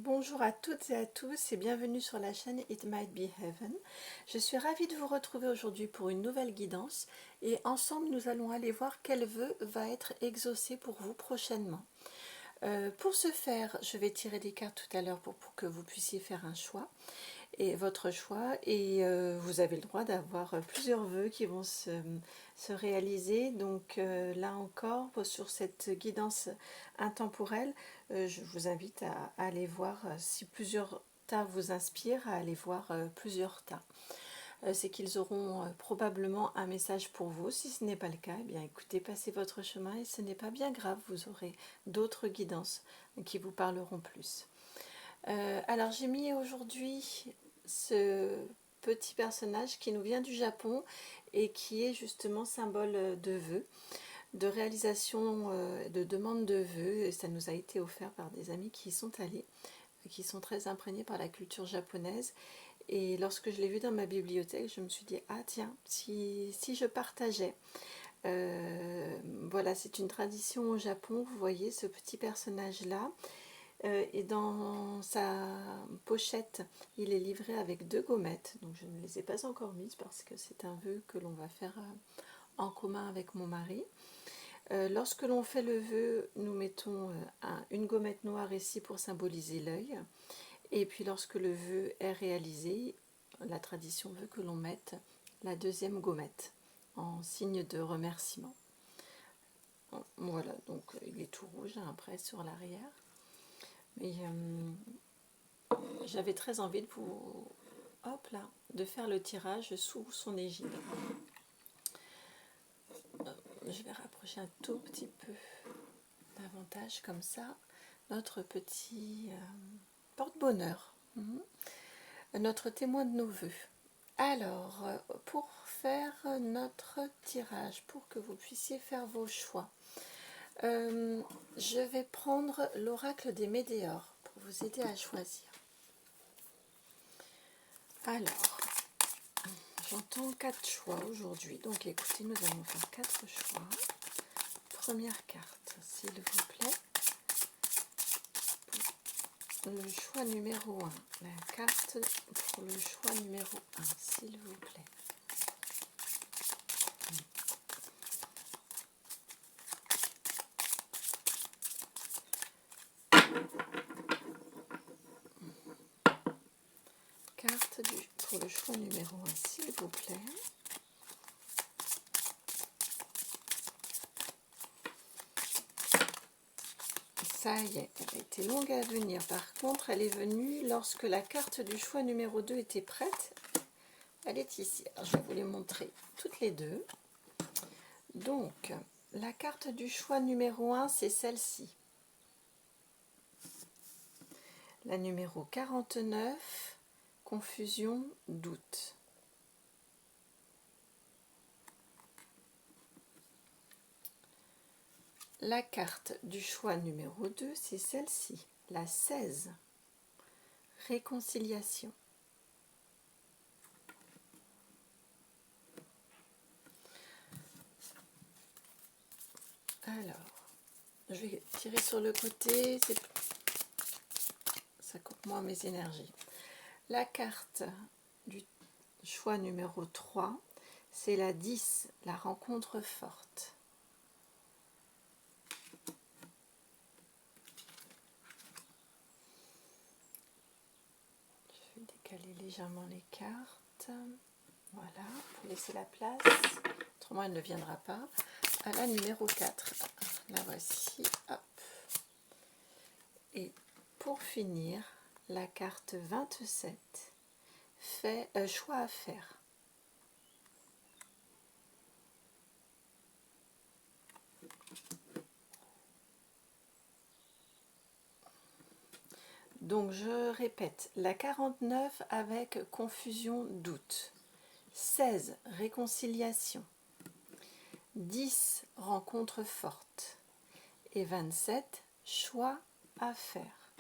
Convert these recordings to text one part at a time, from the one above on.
Bonjour à toutes et à tous et bienvenue sur la chaîne It Might Be Heaven. Je suis ravie de vous retrouver aujourd'hui pour une nouvelle guidance et ensemble nous allons aller voir quel vœu va être exaucé pour vous prochainement. Pour ce faire, je vais tirer des cartes tout à l'heure pour que vous puissiez faire un choix et votre choix et vous avez le droit d'avoir plusieurs vœux qui vont se réaliser. Donc là encore, sur cette guidance intemporelle, je vous invite à aller voir si plusieurs tas vous inspirent, à aller voir plusieurs tas. C'est qu'ils auront probablement un message pour vous. Si ce n'est pas le cas, eh bien écoutez, passez votre chemin et ce n'est pas bien grave, vous aurez d'autres guidances qui vous parleront plus. Alors j'ai mis aujourd'hui ce petit personnage qui nous vient du Japon et qui est justement symbole de vœux, de réalisation, de demande de vœux. Et ça nous a été offert par des amis qui y sont allés, qui sont très imprégnés par la culture japonaise. Et lorsque je l'ai vu dans ma bibliothèque, je me suis dit, ah tiens, si je partageais. Voilà, c'est une tradition au Japon, vous voyez ce petit personnage-là. Et dans sa pochette, il est livré avec 2 gommettes. Donc je ne les ai pas encore mises parce que c'est un vœu que l'on va faire en commun avec mon mari. Lorsque l'on fait le vœu, nous mettons une gommette noire ici pour symboliser l'œil. Et puis lorsque le vœu est réalisé, la tradition veut que l'on mette la deuxième gommette en signe de remerciement. Voilà, donc il est tout rouge après sur l'arrière. Mais j'avais très envie de vous, de faire le tirage sous son égide. Je vais rapprocher un tout petit peu davantage comme ça notre petit porte-bonheur, notre témoin de nos vœux. Alors, pour faire notre tirage, pour que vous puissiez faire vos choix, je vais prendre l'oracle des Médéors pour vous aider à choisir. Alors, j'entends 4 choix aujourd'hui, donc écoutez, nous allons faire 4 choix. Première carte, s'il vous plaît. Pour le choix numéro 1. La carte pour le choix numéro 1, s'il vous plaît. Carte pour le choix numéro 1, s'il vous plaît. Ça y est, elle a été longue à venir. Par contre, elle est venue lorsque la carte du choix numéro 2 était prête. Elle est ici. Alors, je vais vous les montrer toutes les deux. Donc, la carte du choix numéro 1, c'est celle-ci. La numéro 49, confusion, doute. La carte du choix numéro 2, c'est celle-ci, la 16, réconciliation. Alors, je vais tirer sur le côté, ça coupe moins mes énergies. La carte du choix numéro 3, c'est la 10, la rencontre forte. Je vais décaler légèrement les cartes. Voilà, pour laisser la place. Autrement, elle ne viendra pas. À la numéro 4. La voici. Hop. Et pour finir, la carte 27. Choix à faire. Donc je répète, la 49 avec confusion, doute, 16 réconciliation, 10 rencontre forte et 27 choix à faire.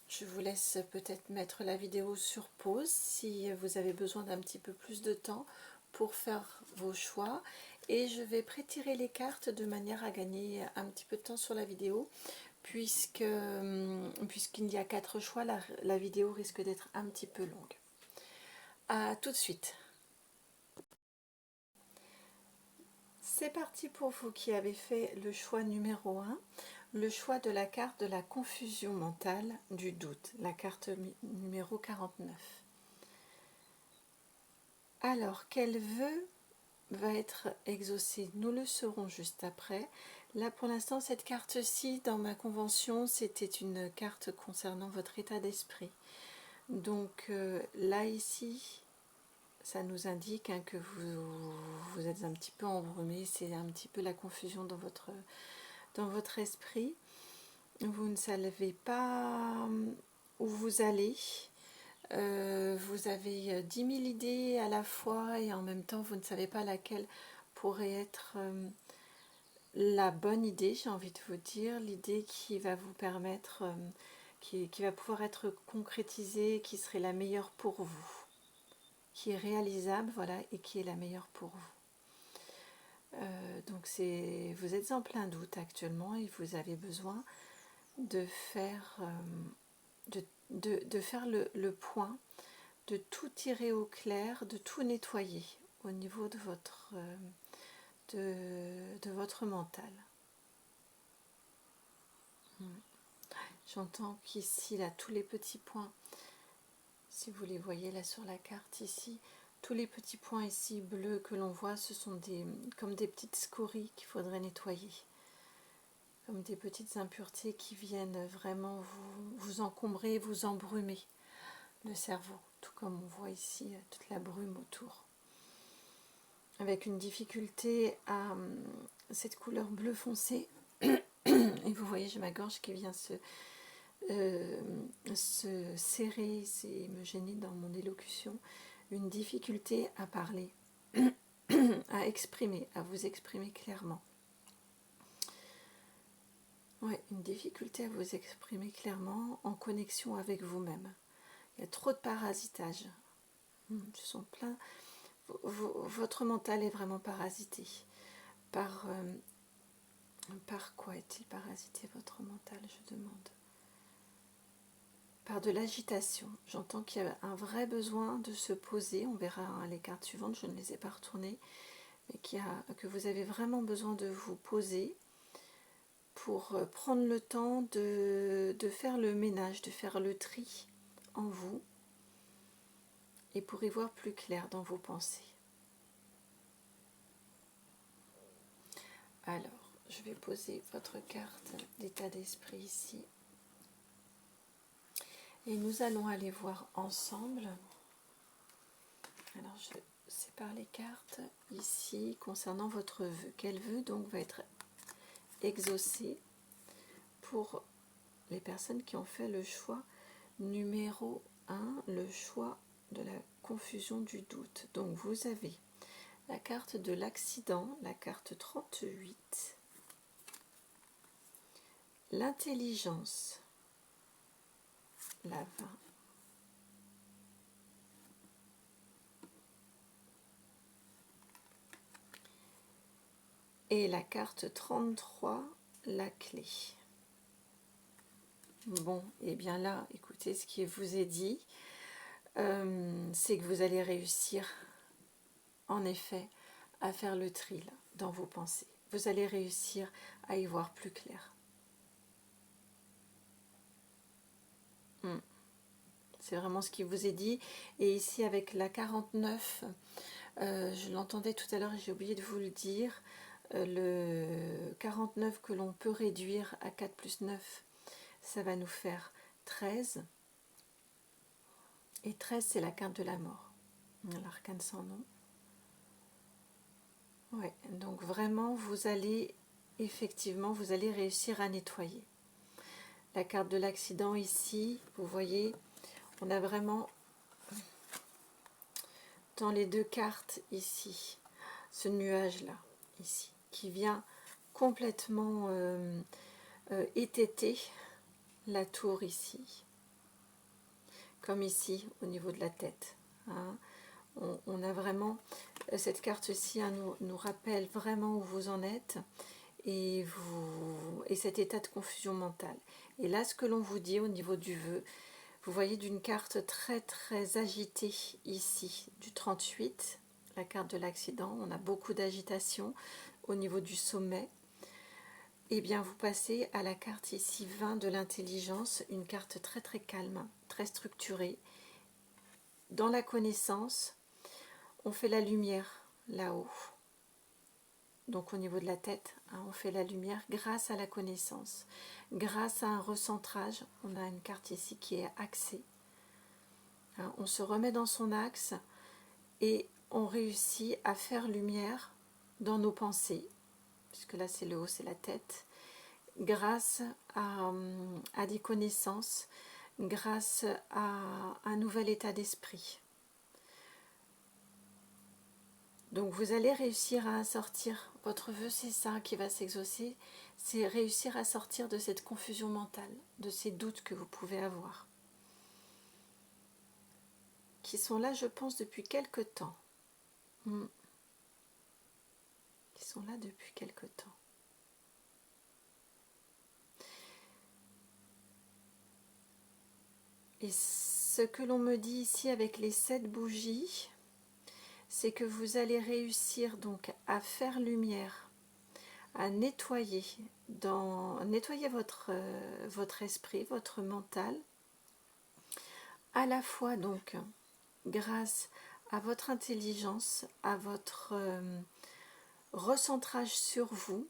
Je vous laisse peut-être mettre la vidéo sur pause si vous avez besoin d'un petit peu plus de temps pour faire vos choix et je vais prétirer les cartes de manière à gagner un petit peu de temps sur la vidéo, puisqu'il y a 4 choix, la vidéo risque d'être un petit peu longue. À tout de suite. C'est parti pour vous qui avez fait le choix numéro 1, le choix de la carte de la confusion mentale, du doute, la carte numéro 49. Alors, quel vœu va être exaucé? Nous le saurons juste après. Là, pour l'instant, cette carte-ci, dans ma convention, c'était une carte concernant votre état d'esprit. Donc, là, ici, ça nous indique que vous êtes un petit peu embrumé, c'est un petit peu la confusion dans votre esprit. Vous ne savez pas où vous allez. Vous avez 10 000 idées à la fois et en même temps vous ne savez pas laquelle pourrait être la bonne idée, j'ai envie de vous dire, l'idée qui va vous permettre, qui va pouvoir être concrétisée, qui serait la meilleure pour vous, qui est réalisable, voilà, et qui est la meilleure pour vous. Donc vous êtes en plein doute actuellement et vous avez besoin de faire, de faire le point, de tout tirer au clair, de tout nettoyer au niveau de votre mental. J'entends qu'ici, là, tous les petits points, si vous les voyez là sur la carte ici, tous les petits points ici bleus que l'on voit, ce sont comme des petites scories qu'il faudrait nettoyer. Comme des petites impuretés qui viennent vraiment vous encombrer, vous embrumer le cerveau, tout comme on voit ici toute la brume autour. Avec une difficulté à cette couleur bleu foncé, et vous voyez, j'ai ma gorge qui vient se serrer et me gêner dans mon élocution, une difficulté à parler, à exprimer, à vous exprimer clairement. Ouais, une difficulté à vous exprimer clairement en connexion avec vous-même. Il y a trop de parasitage. Je sens plein. Votre mental est vraiment parasité. Par quoi est-il parasité, votre mental, je demande? Par de l'agitation. J'entends qu'il y a un vrai besoin de se poser. On verra les cartes suivantes, je ne les ai pas retournées. Mais que vous avez vraiment besoin de vous poser pour prendre le temps de faire le ménage, de faire le tri en vous et pour y voir plus clair dans vos pensées. Alors, je vais poser votre carte d'état d'esprit ici. Et nous allons aller voir ensemble. Alors, je sépare les cartes ici concernant votre vœu. Quel vœu donc va être exaucé pour les personnes qui ont fait le choix numéro 1, le choix de la confusion du doute. Donc, vous avez la carte de l'accident, la carte 38, l'intelligence, la 20, et la carte 33, la clé. Bon, et bien là, écoutez, ce qui vous est dit, c'est que vous allez réussir, en effet, à faire le tri là, dans vos pensées. Vous allez réussir à y voir plus clair. C'est vraiment ce qui vous est dit. Et ici, avec la 49, je l'entendais tout à l'heure et j'ai oublié de vous le dire, le 49 que l'on peut réduire à 4 plus 9, ça va nous faire 13. Et 13, c'est la carte de la mort. L'arcane sans nom. Ouais, donc vraiment, vous allez réussir à nettoyer. La carte de l'accident ici, vous voyez, on a vraiment, dans les deux cartes ici, ce nuage-là, ici, qui vient complètement étêter la tour ici, comme ici, au niveau de la tête. Hein. On a vraiment, cette carte-ci nous rappelle vraiment où vous en êtes et cet état de confusion mentale. Et là, ce que l'on vous dit au niveau du vœu, vous voyez d'une carte très très agitée ici, du 38, la carte de l'accident, on a beaucoup d'agitation au niveau du sommet. Et bien vous passez à la carte ici 20 de l'intelligence, une carte très très calme, très structurée. Dans la connaissance, on fait la lumière là-haut. Donc au niveau de la tête, hein, on fait la lumière grâce à la connaissance. Grâce à un recentrage, on a une carte ici qui est axée. Hein, on se remet dans son axe et on réussit à faire lumière dans nos pensées, puisque là c'est le haut, c'est la tête, grâce à des connaissances, grâce à un nouvel état d'esprit. Donc vous allez réussir à sortir, votre vœu c'est ça qui va s'exaucer, c'est réussir à sortir de cette confusion mentale, de ces doutes que vous pouvez avoir, qui sont là je pense depuis quelque temps. Qui sont là depuis quelque temps. Et ce que l'on me dit ici avec les 7 bougies, c'est que vous allez réussir donc à faire lumière, à nettoyer, nettoyer votre esprit, votre mental, à la fois donc grâce à votre intelligence, à votre recentrage sur vous,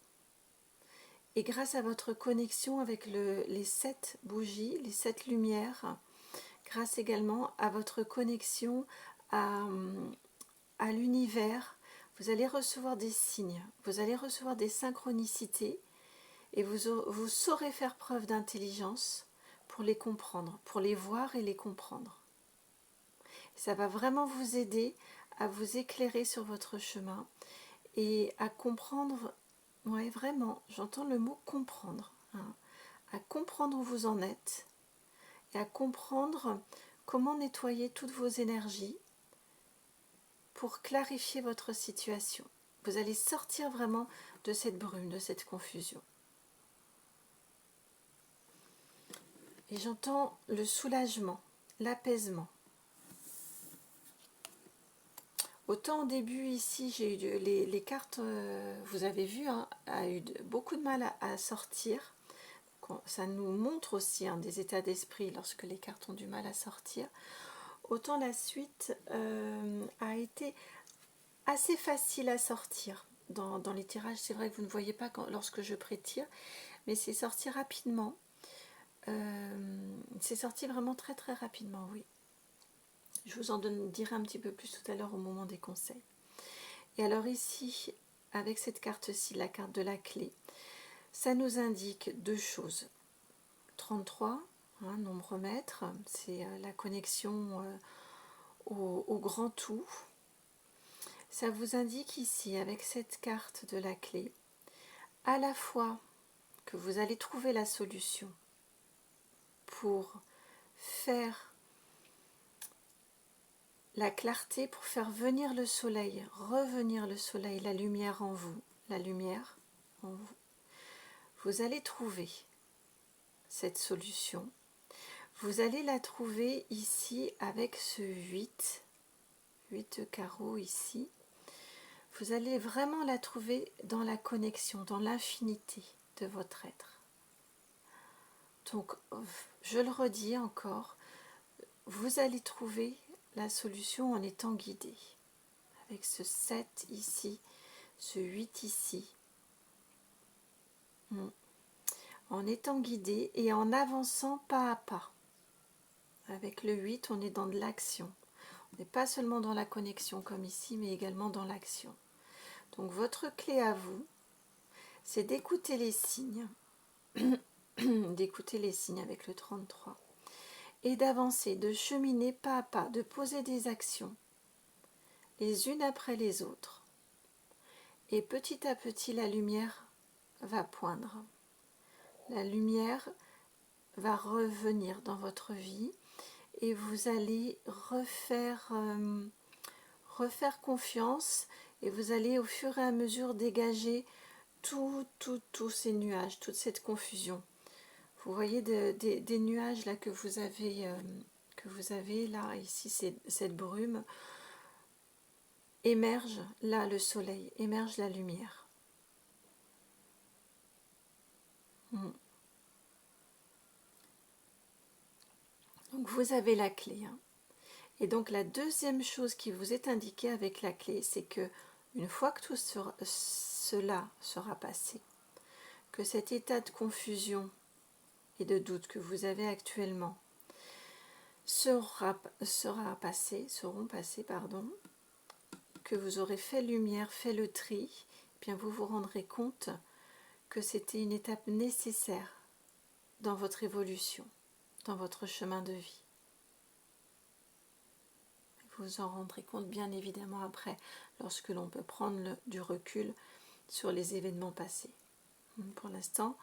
et grâce à votre connexion avec les 7 bougies, les 7 lumières, grâce également à votre connexion à l'univers, vous allez recevoir des signes, vous allez recevoir des synchronicités et vous saurez faire preuve d'intelligence pour les comprendre, pour les voir et les comprendre. Ça va vraiment vous aider à vous éclairer sur votre chemin et à comprendre, ouais vraiment, j'entends le mot comprendre, hein, à comprendre où vous en êtes et à comprendre comment nettoyer toutes vos énergies pour clarifier votre situation. Vous allez sortir vraiment de cette brume, de cette confusion. Et j'entends le soulagement, l'apaisement. Autant au début ici, j'ai eu les cartes, vous avez vu, hein, a eu beaucoup de mal à sortir. Ça nous montre aussi des états d'esprit lorsque les cartes ont du mal à sortir. Autant la suite a été assez facile à sortir. Dans les tirages, c'est vrai que vous ne voyez pas lorsque je prétire, mais c'est sorti rapidement. C'est sorti vraiment très très rapidement, oui. Je vous en dirai un petit peu plus tout à l'heure au moment des conseils. Et alors ici, avec cette carte-ci, la carte de la clé, ça nous indique 2 choses. 33, hein, nombre maître, c'est la connexion au grand tout. Ça vous indique ici, avec cette carte de la clé, à la fois que vous allez trouver la solution pour faire la clarté, pour faire venir le soleil, revenir le soleil, la lumière en vous, la lumière en vous. Vous allez trouver cette solution. Vous allez la trouver ici avec ce 8 carreaux ici. Vous allez vraiment la trouver dans la connexion, dans l'infinité de votre être. Donc, je le redis encore, vous allez trouver la solution en étant guidé. Avec ce 7 ici, ce 8 ici. En étant guidé et en avançant pas à pas. Avec le 8, on est dans de l'action. On n'est pas seulement dans la connexion comme ici, mais également dans l'action. Donc votre clé à vous, c'est d'écouter les signes, d'écouter les signes avec le 33, et d'avancer, de cheminer pas à pas, de poser des actions, les unes après les autres. Et petit à petit, la lumière va poindre. La lumière va revenir dans votre vie et vous allez refaire confiance et vous allez au fur et à mesure dégager tous ces nuages, toute cette confusion. Vous voyez des nuages là que vous avez là, ici, cette brume. Émerge là le soleil, émerge la lumière. Donc vous avez la clé. Hein. Et donc la deuxième chose qui vous est indiquée avec la clé, c'est que une fois que tout cela sera passé, que cet état de confusion et de doute que vous avez actuellement seront passés, que vous aurez fait lumière, fait le tri, eh bien vous vous rendrez compte que c'était une étape nécessaire dans votre évolution, dans votre chemin de vie. Vous vous en rendrez compte bien évidemment après, lorsque l'on peut prendre du recul sur les événements passés. Pour l'instant,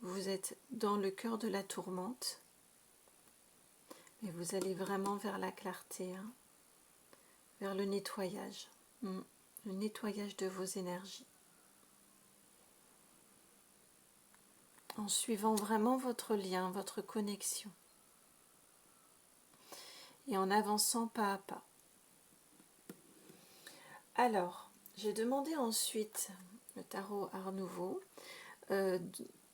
vous êtes dans le cœur de la tourmente, mais vous allez vraiment vers la clarté, hein, vers le nettoyage de vos énergies. En suivant vraiment votre lien, votre connexion, et en avançant pas à pas. Alors, j'ai demandé ensuite le tarot Art Nouveau,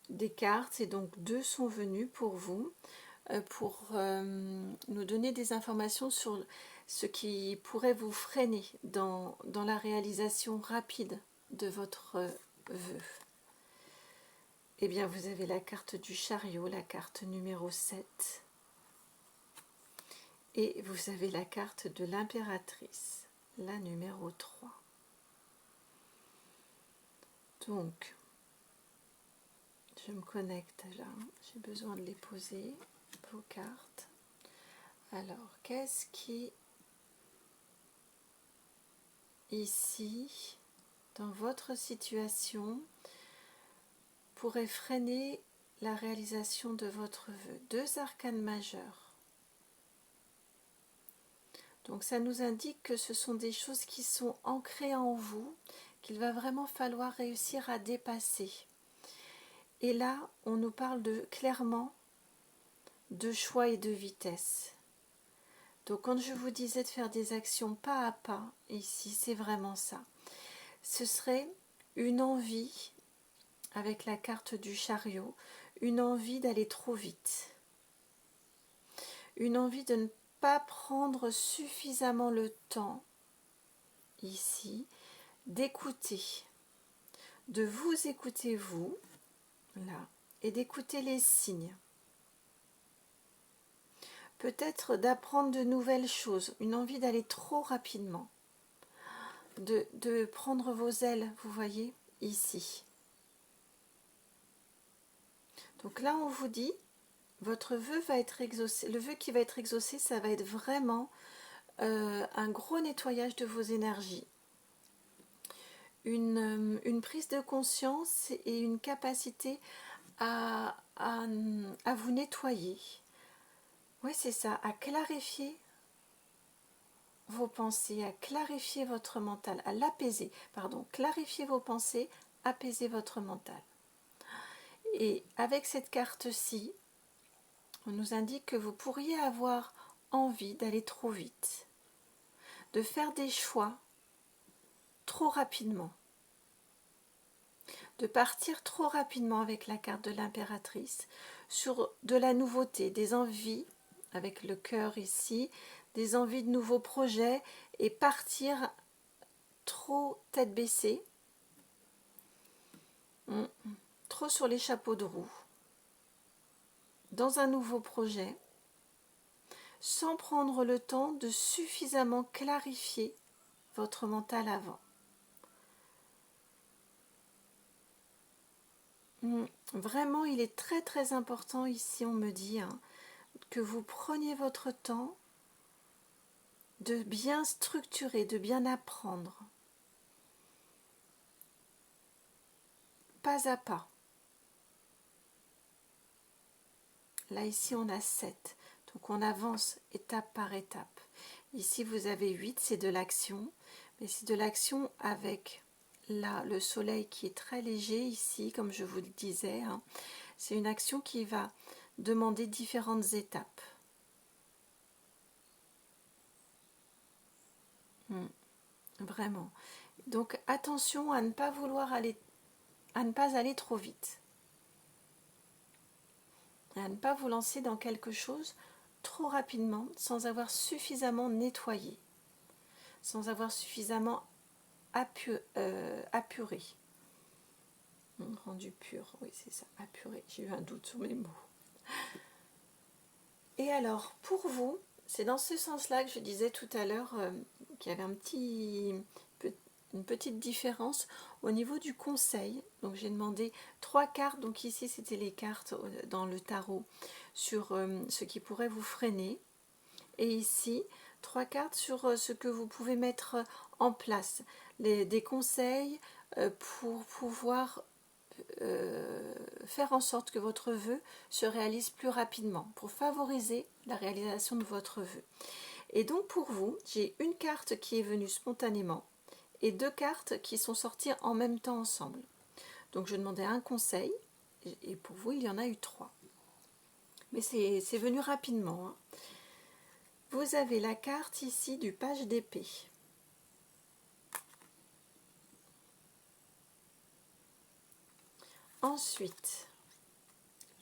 des cartes, et donc 2 sont venus pour vous, pour nous donner des informations sur ce qui pourrait vous freiner dans la réalisation rapide de votre vœu. Eh bien, vous avez la carte du chariot, la carte numéro 7, et vous avez la carte de l'impératrice, la numéro 3. Donc, je me connecte là, j'ai besoin de les poser, vos cartes. Alors, qu'est-ce qui, ici, dans votre situation, pourrait freiner la réalisation de votre vœu? 2 arcanes majeures. Donc ça nous indique que ce sont des choses qui sont ancrées en vous, qu'il va vraiment falloir réussir à dépasser. Et là, on nous parle clairement de choix et de vitesse. Donc quand je vous disais de faire des actions pas à pas, ici, c'est vraiment ça. Ce serait une envie, avec la carte du chariot, une envie d'aller trop vite. Une envie de ne pas prendre suffisamment le temps, ici, d'écouter, de vous écouter vous, là, et d'écouter les signes. Peut-être d'apprendre de nouvelles choses, une envie d'aller trop rapidement, de prendre vos ailes, vous voyez, ici. Donc là, on vous dit, votre vœu va être exaucé. Le vœu qui va être exaucé, ça va être vraiment un gros nettoyage de vos énergies. Une prise de conscience et une capacité à vous nettoyer. Oui, c'est ça, à clarifier vos pensées, à clarifier votre mental, à l'apaiser. Pardon, clarifier vos pensées, apaiser votre mental. Et avec cette carte-ci, on nous indique que vous pourriez avoir envie d'aller trop vite, de faire des choix trop rapidement, de partir trop rapidement avec la carte de l'impératrice sur de la nouveauté, des envies, avec le cœur ici, des envies de nouveaux projets, et partir trop tête baissée, trop sur les chapeaux de roue, dans un nouveau projet, sans prendre le temps de suffisamment clarifier votre mental avant. Vraiment, il est très très important ici, on me dit, que vous preniez votre temps de bien structurer, de bien apprendre, pas à pas. Là, ici, on a 7, donc on avance étape par étape. Ici, vous avez 8, c'est de l'action. Mais c'est de l'action avec là, le soleil qui est très léger ici, comme je vous le disais. Hein. C'est une action qui va demander différentes étapes. Vraiment. Donc attention à ne pas vouloir aller, à ne pas aller trop vite. À ne pas vous lancer dans quelque chose trop rapidement sans avoir suffisamment nettoyé, sans avoir suffisamment apuré. Rendu pur, oui c'est ça, apuré. J'ai eu un doute sur mes mots. Et alors, pour vous, c'est dans ce sens-là que je disais tout à l'heure qu'il y avait une petite différence au niveau du conseil. Donc j'ai demandé 3 cartes, donc ici c'était les cartes dans le tarot sur ce qui pourrait vous freiner. Et ici, 3 cartes sur ce que vous pouvez mettre en place. Des conseils pour pouvoir faire en sorte que votre vœu se réalise plus rapidement, pour favoriser la réalisation de votre vœu. Et donc pour vous, j'ai une carte qui est venue spontanément et 2 cartes qui sont sorties en même temps ensemble. Donc je demandais un conseil et pour vous, il y en a eu 3. Mais c'est venu rapidement. Hein. Vous avez la carte ici du page d'épée. Ensuite,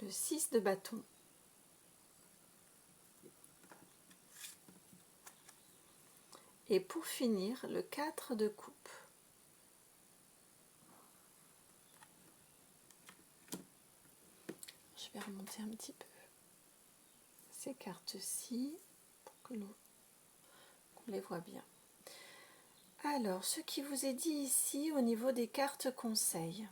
le 6 de bâton. Et pour finir, le 4 de coupe. Je vais remonter un petit peu ces cartes-ci pour que qu'on les voit bien. Alors, ce qui vous est dit ici au niveau des cartes conseils.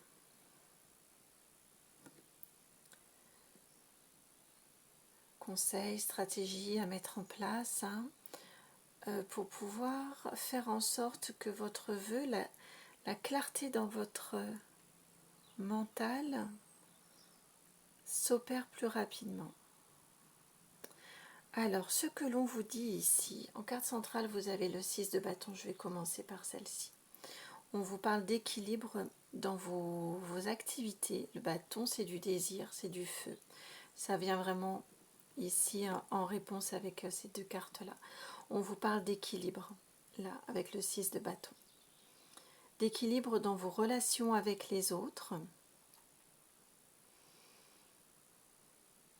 Conseils, stratégies à mettre en place hein, pour pouvoir faire en sorte que votre vœu, la clarté dans votre mental s'opère plus rapidement. Alors, ce que l'on vous dit ici, en carte centrale, vous avez le 6 de bâton, je vais commencer par celle-ci. On vous parle d'équilibre dans vos activités. Le bâton, c'est du désir, c'est du feu. Ça vient vraiment ici en réponse avec ces 2 cartes-là. On vous parle d'équilibre, là, avec le 6 de bâton. D'équilibre dans vos relations avec les autres.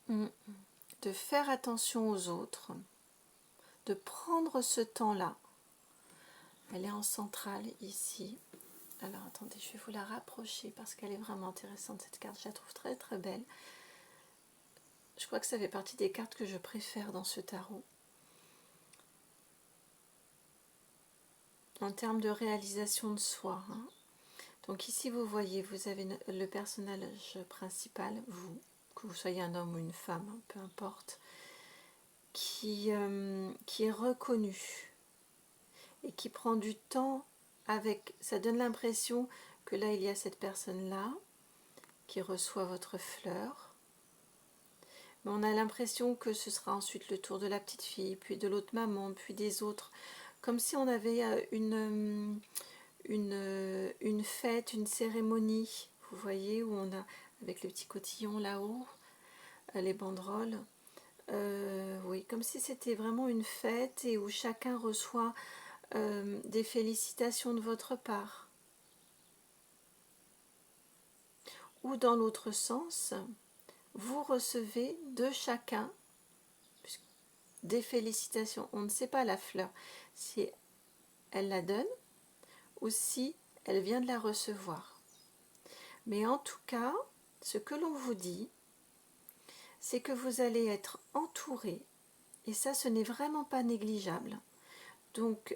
De faire attention aux autres. De prendre ce temps-là. Elle est en centrale ici. Alors attendez, je vais vous la rapprocher parce qu'elle est vraiment intéressante cette carte. Je la trouve très très belle. Je crois que ça fait partie des cartes que je préfère dans ce tarot. En termes de réalisation de soi. Hein. Donc ici vous voyez, vous avez le personnage principal, vous, que vous soyez un homme ou une femme, hein, peu importe, qui est reconnu et qui prend du temps avec, ça donne l'impression que là il y a cette personne-là qui reçoit votre fleur. Mais on a l'impression que ce sera ensuite le tour de la petite fille, puis de l'autre maman, puis des autres. Comme si on avait une fête, une cérémonie, vous voyez, où on a, avec le petit cotillon là-haut, les banderoles. Oui, comme si c'était vraiment une fête et où chacun reçoit des félicitations de votre part. Ou dans l'autre sens, vous recevez de chacun des félicitations. On ne sait pas la fleur, si elle la donne ou si elle vient de la recevoir. Mais en tout cas, ce que l'on vous dit, c'est que vous allez être entouré, et ça, ce n'est vraiment pas négligeable. Donc,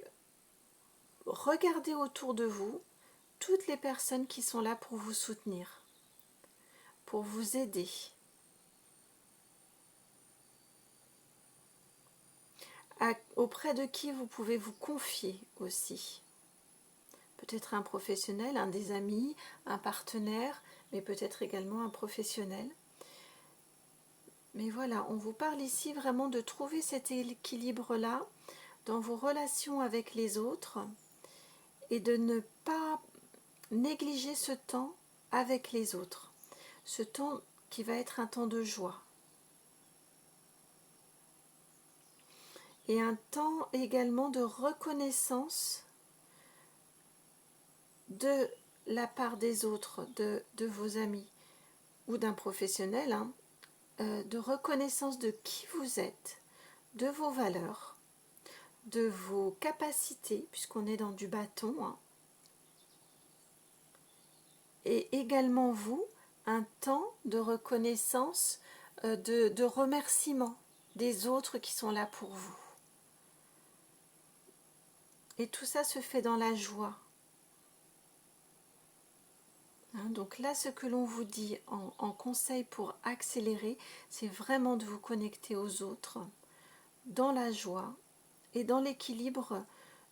regardez autour de vous toutes les personnes qui sont là pour vous soutenir, pour vous aider. Auprès de qui vous pouvez vous confier aussi. Peut-être un professionnel, un des amis, un partenaire, mais peut-être également un professionnel. Mais voilà, on vous parle ici vraiment de trouver cet équilibre-là, dans vos relations avec les autres et de ne pas négliger ce temps avec les autres. Ce temps qui va être un temps de joie. Et un temps également de reconnaissance de la part des autres, de vos amis ou d'un professionnel, hein, de reconnaissance de qui vous êtes, de vos valeurs, de vos capacités, puisqu'on est dans du bâton, hein, et également vous, un temps de reconnaissance, de remerciement des autres qui sont là pour vous. Et tout ça se fait dans la joie. Hein, donc là, ce que l'on vous dit en conseil pour accélérer, c'est vraiment de vous connecter aux autres dans la joie et dans l'équilibre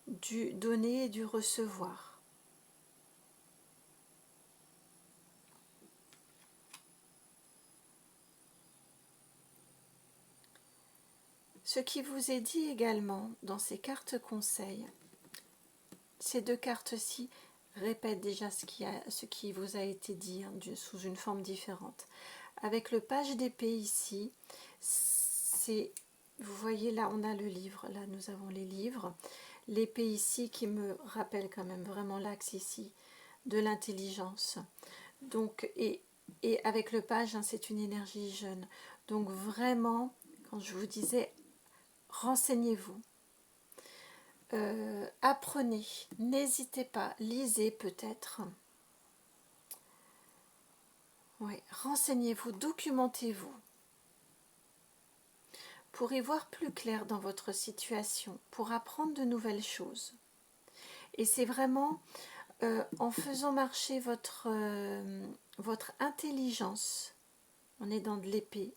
du donner et du recevoir. Ce qui vous est dit également dans ces cartes conseils, ces deux cartes-ci répètent déjà ce qui vous a été dit, hein, sous une forme différente. Avec le page d'épée ici, vous voyez là on a le livre, là nous avons les livres. L'épée ici qui me rappelle quand même vraiment l'axe ici de l'intelligence. Donc, et avec le page, hein, c'est une énergie jeune. Donc vraiment, quand je vous disais, renseignez-vous. Apprenez, n'hésitez pas, lisez peut-être. Ouais, renseignez-vous, documentez-vous pour y voir plus clair dans votre situation, pour apprendre de nouvelles choses. Et c'est vraiment en faisant marcher votre intelligence, on est dans de l'épée,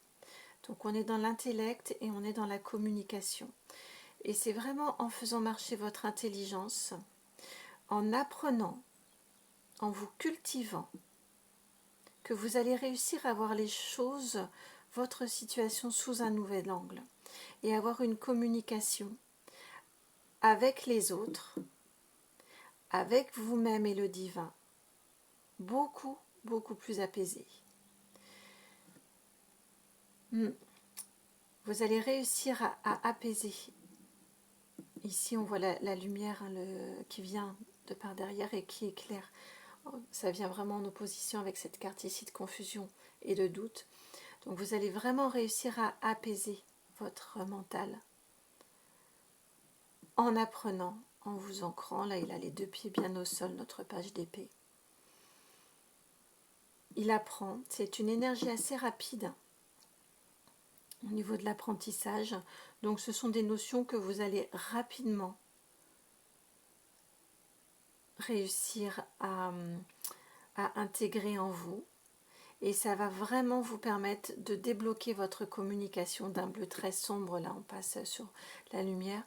donc on est dans l'intellect et on est dans la communication. Et c'est vraiment en faisant marcher votre intelligence, en apprenant, en vous cultivant, que vous allez réussir à voir les choses, votre situation sous un nouvel angle et avoir une communication avec les autres, avec vous-même et le divin, beaucoup, beaucoup plus apaisée. Vous allez réussir à apaiser. Ici, on voit la lumière, hein, qui vient de par derrière et qui éclaire. Ça vient vraiment en opposition avec cette carte ici de confusion et de doute. Donc vous allez vraiment réussir à apaiser votre mental en apprenant, en vous ancrant. Là, il a les deux pieds bien au sol, notre page d'épée. Il apprend. C'est une énergie assez rapide au niveau de l'apprentissage. Donc ce sont des notions que vous allez rapidement réussir à intégrer en vous. Et ça va vraiment vous permettre de débloquer votre communication d'un bleu très sombre. Là, on passe sur la lumière.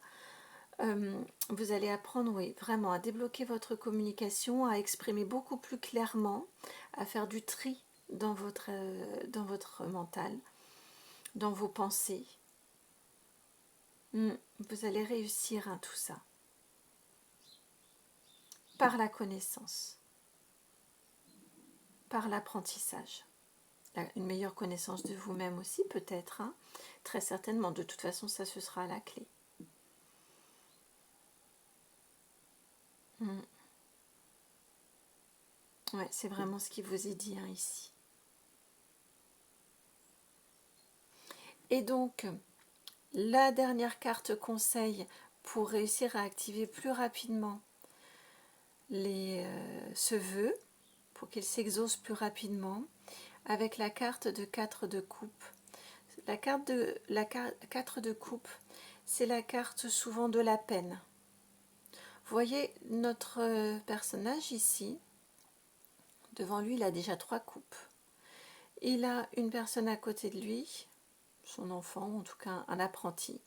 Vous allez apprendre, oui, vraiment à débloquer votre communication, à exprimer beaucoup plus clairement, à faire du tri dans votre mental, dans vos pensées. Vous allez réussir à tout ça par la connaissance, par l'apprentissage. Une meilleure connaissance de vous-même aussi peut-être, hein, très certainement. De toute façon, ça, ce sera la clé. Ouais, c'est vraiment ce qui vous est dit, hein, ici. Et donc, la dernière carte conseil pour réussir à activer plus rapidement ce vœu, pour qu'il s'exauce plus rapidement, avec la carte de 4 de coupe. La 4 de coupe, c'est la carte souvent de la peine. Vous voyez notre personnage ici, devant lui il a déjà 3 coupes. Il a une personne à côté de lui, son enfant, en tout cas un apprenti,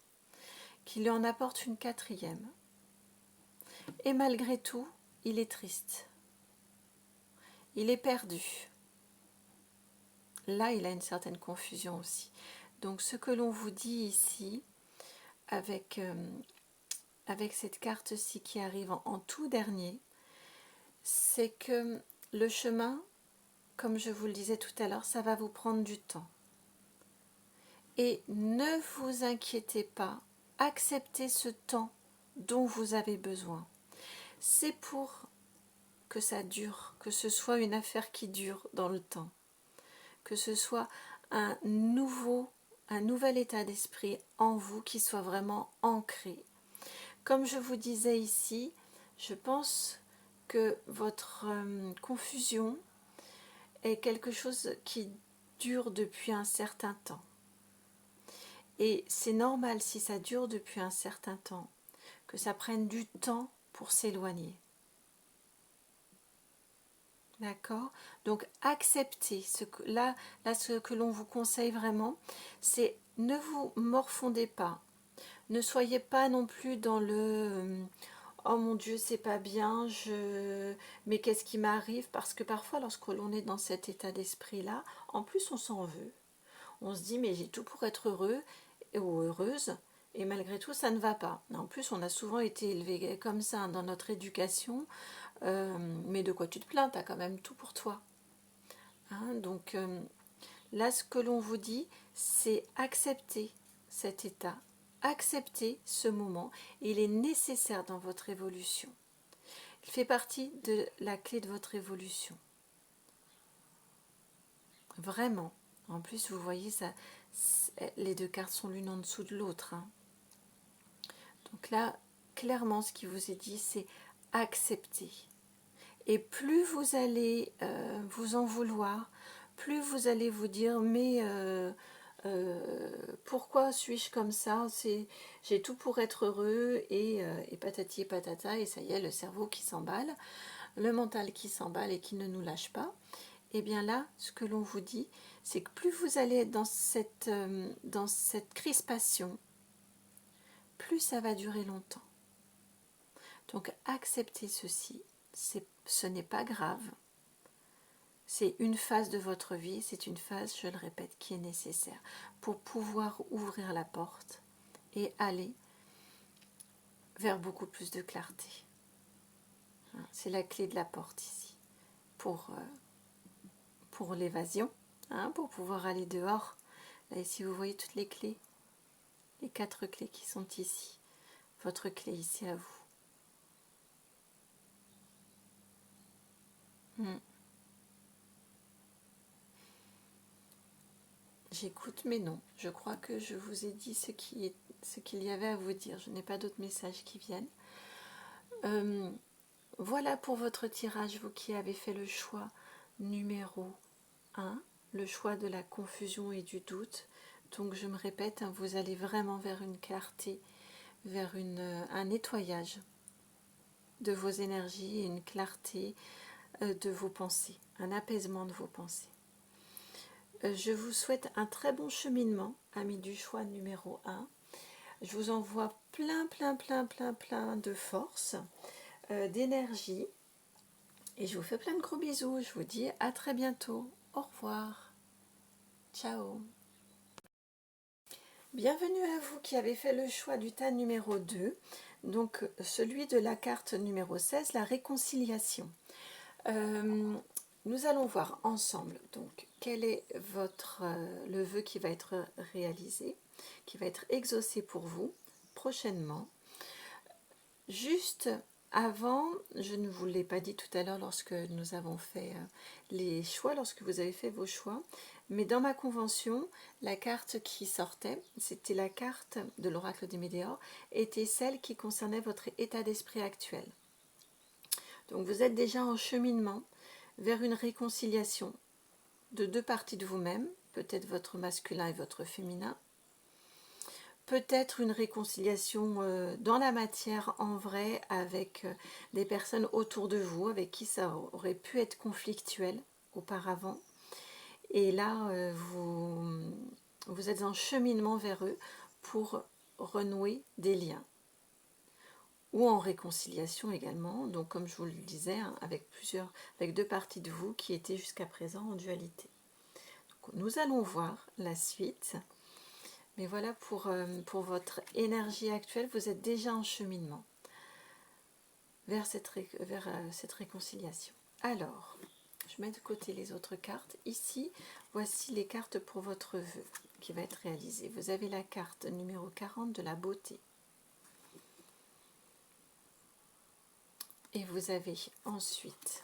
qui lui en apporte une 4e. Et malgré tout, il est triste. Il est perdu. Là, il a une certaine confusion aussi. Donc, ce que l'on vous dit ici, avec avec cette carte-ci qui arrive en tout dernier, c'est que le chemin, comme je vous le disais tout à l'heure, ça va vous prendre du temps. Et ne vous inquiétez pas, acceptez ce temps dont vous avez besoin. C'est pour que ça dure, que ce soit une affaire qui dure dans le temps, que ce soit un nouvel état d'esprit en vous qui soit vraiment ancré. Comme je vous disais ici, je pense que votre confusion est quelque chose qui dure depuis un certain temps. Et c'est normal si ça dure depuis un certain temps, que ça prenne du temps pour s'éloigner. D'accord? Donc acceptez ce que l'on vous conseille vraiment, c'est ne vous morfondez pas. Ne soyez pas non plus dans le oh mon Dieu, c'est pas bien, mais qu'est-ce qui m'arrive? Parce que parfois, lorsque l'on est dans cet état d'esprit-là, en plus on s'en veut. On se dit mais j'ai tout pour être heureux ou heureuse, et malgré tout ça ne va pas. En plus, on a souvent été élevé comme ça dans notre éducation. Mais de quoi tu te plains? T'as quand même tout pour toi. Hein, donc là, ce que l'on vous dit, c'est accepter cet état, accepter ce moment. Il est nécessaire dans votre évolution. Il fait partie de la clé de votre évolution. Vraiment. En plus, vous voyez, ça, les deux cartes sont l'une en dessous de l'autre. Hein. Donc là, clairement, ce qui vous est dit, c'est accepter. Et plus vous allez vous en vouloir, plus vous allez vous dire mais pourquoi suis-je comme ça? J'ai tout pour être heureux et patati et patata, et ça y est, le cerveau qui s'emballe, le mental qui s'emballe et qui ne nous lâche pas. Et bien là, ce que l'on vous dit, c'est que plus vous allez être dans cette crispation, plus ça va durer longtemps. Donc acceptez ceci, ce n'est pas grave. C'est une phase de votre vie, c'est une phase, je le répète, qui est nécessaire pour pouvoir ouvrir la porte et aller vers beaucoup plus de clarté. C'est la clé de la porte ici pour l'évasion, pour pouvoir aller dehors. Là, ici, vous voyez toutes les clés, les 4 clés qui sont ici. Votre clé ici à vous. J'écoute, mais non. Je crois que je vous ai dit ce qu'il y avait à vous dire. Je n'ai pas d'autres messages qui viennent. Voilà pour votre tirage, vous qui avez fait le choix numéro 1, le choix de la confusion et du doute. Donc je me répète, vous allez vraiment vers une clarté, vers un nettoyage de vos énergies et une clarté de vos pensées, un apaisement de vos pensées. Je vous souhaite un très bon cheminement, amis du choix numéro 1. Je vous envoie plein de force, d'énergie. Et je vous fais plein de gros bisous. Je vous dis à très bientôt. Au revoir. Ciao. Bienvenue à vous qui avez fait le choix du tas numéro 2. Donc celui de la carte numéro 16, la réconciliation. Nous allons voir ensemble donc quel est le vœu qui va être réalisé, qui va être exaucé pour vous prochainement. Juste avant, je ne vous l'ai pas dit tout à l'heure lorsque nous avons fait les choix, lorsque vous avez fait vos choix, mais dans ma convention, la carte qui sortait, c'était la carte de l'oracle des Médéors, était celle qui concernait votre état d'esprit actuel. Donc vous êtes déjà en cheminement vers une réconciliation de 2 parties de vous-même, peut-être votre masculin et votre féminin, peut-être une réconciliation dans la matière en vrai avec des personnes autour de vous avec qui ça aurait pu être conflictuel auparavant. Et là, vous êtes en cheminement vers eux pour renouer des liens. Ou en réconciliation également, donc comme je vous le disais, avec 2 parties de vous qui étaient jusqu'à présent en dualité. Donc, nous allons voir la suite Mais voilà pour votre énergie actuelle, vous êtes déjà en cheminement vers cette réconciliation. Alors, je mets de côté les autres cartes. Ici, voici les cartes pour votre vœu qui va être réalisé. Vous avez la carte numéro 40 de la beauté. Et vous avez ensuite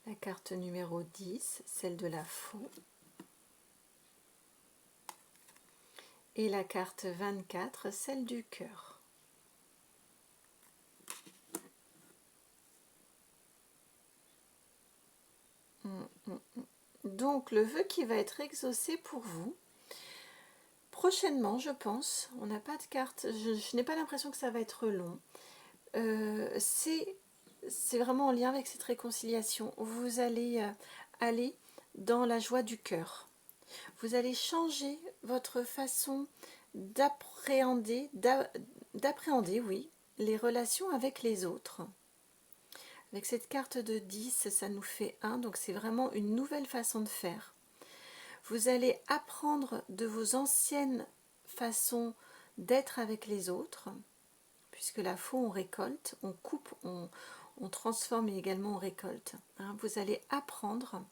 la carte numéro 10, celle de la faux. Et la carte 24, celle du cœur. Donc, le vœu qui va être exaucé pour vous, prochainement, je pense, on n'a pas de carte, je n'ai pas l'impression que ça va être long. C'est vraiment en lien avec cette réconciliation. Vous allez aller dans la joie du cœur. Vous allez changer votre façon d'appréhender, oui, les relations avec les autres. Avec cette carte de 10, ça nous fait 1, donc c'est vraiment une nouvelle façon de faire. Vous allez apprendre de vos anciennes façons d'être avec les autres, puisque la faux, on récolte, on coupe, on transforme et également on récolte. Vous allez apprendre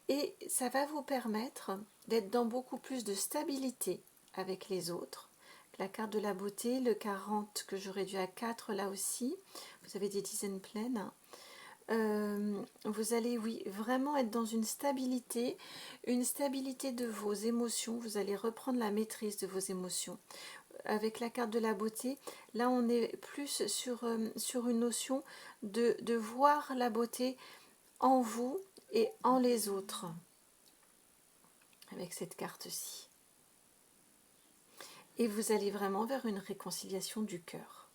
et ça va vous permettre d'être dans beaucoup plus de stabilité avec les autres. La carte de la beauté, le 40 que je réduis à 4 là aussi, vous avez des dizaines pleines. Vous allez, oui, vraiment être dans une stabilité de vos émotions. Vous allez reprendre la maîtrise de vos émotions. Avec la carte de la beauté, là on est plus sur une notion de voir la beauté en vous et en les autres. Avec cette carte-ci. Et vous allez vraiment vers une réconciliation du cœur.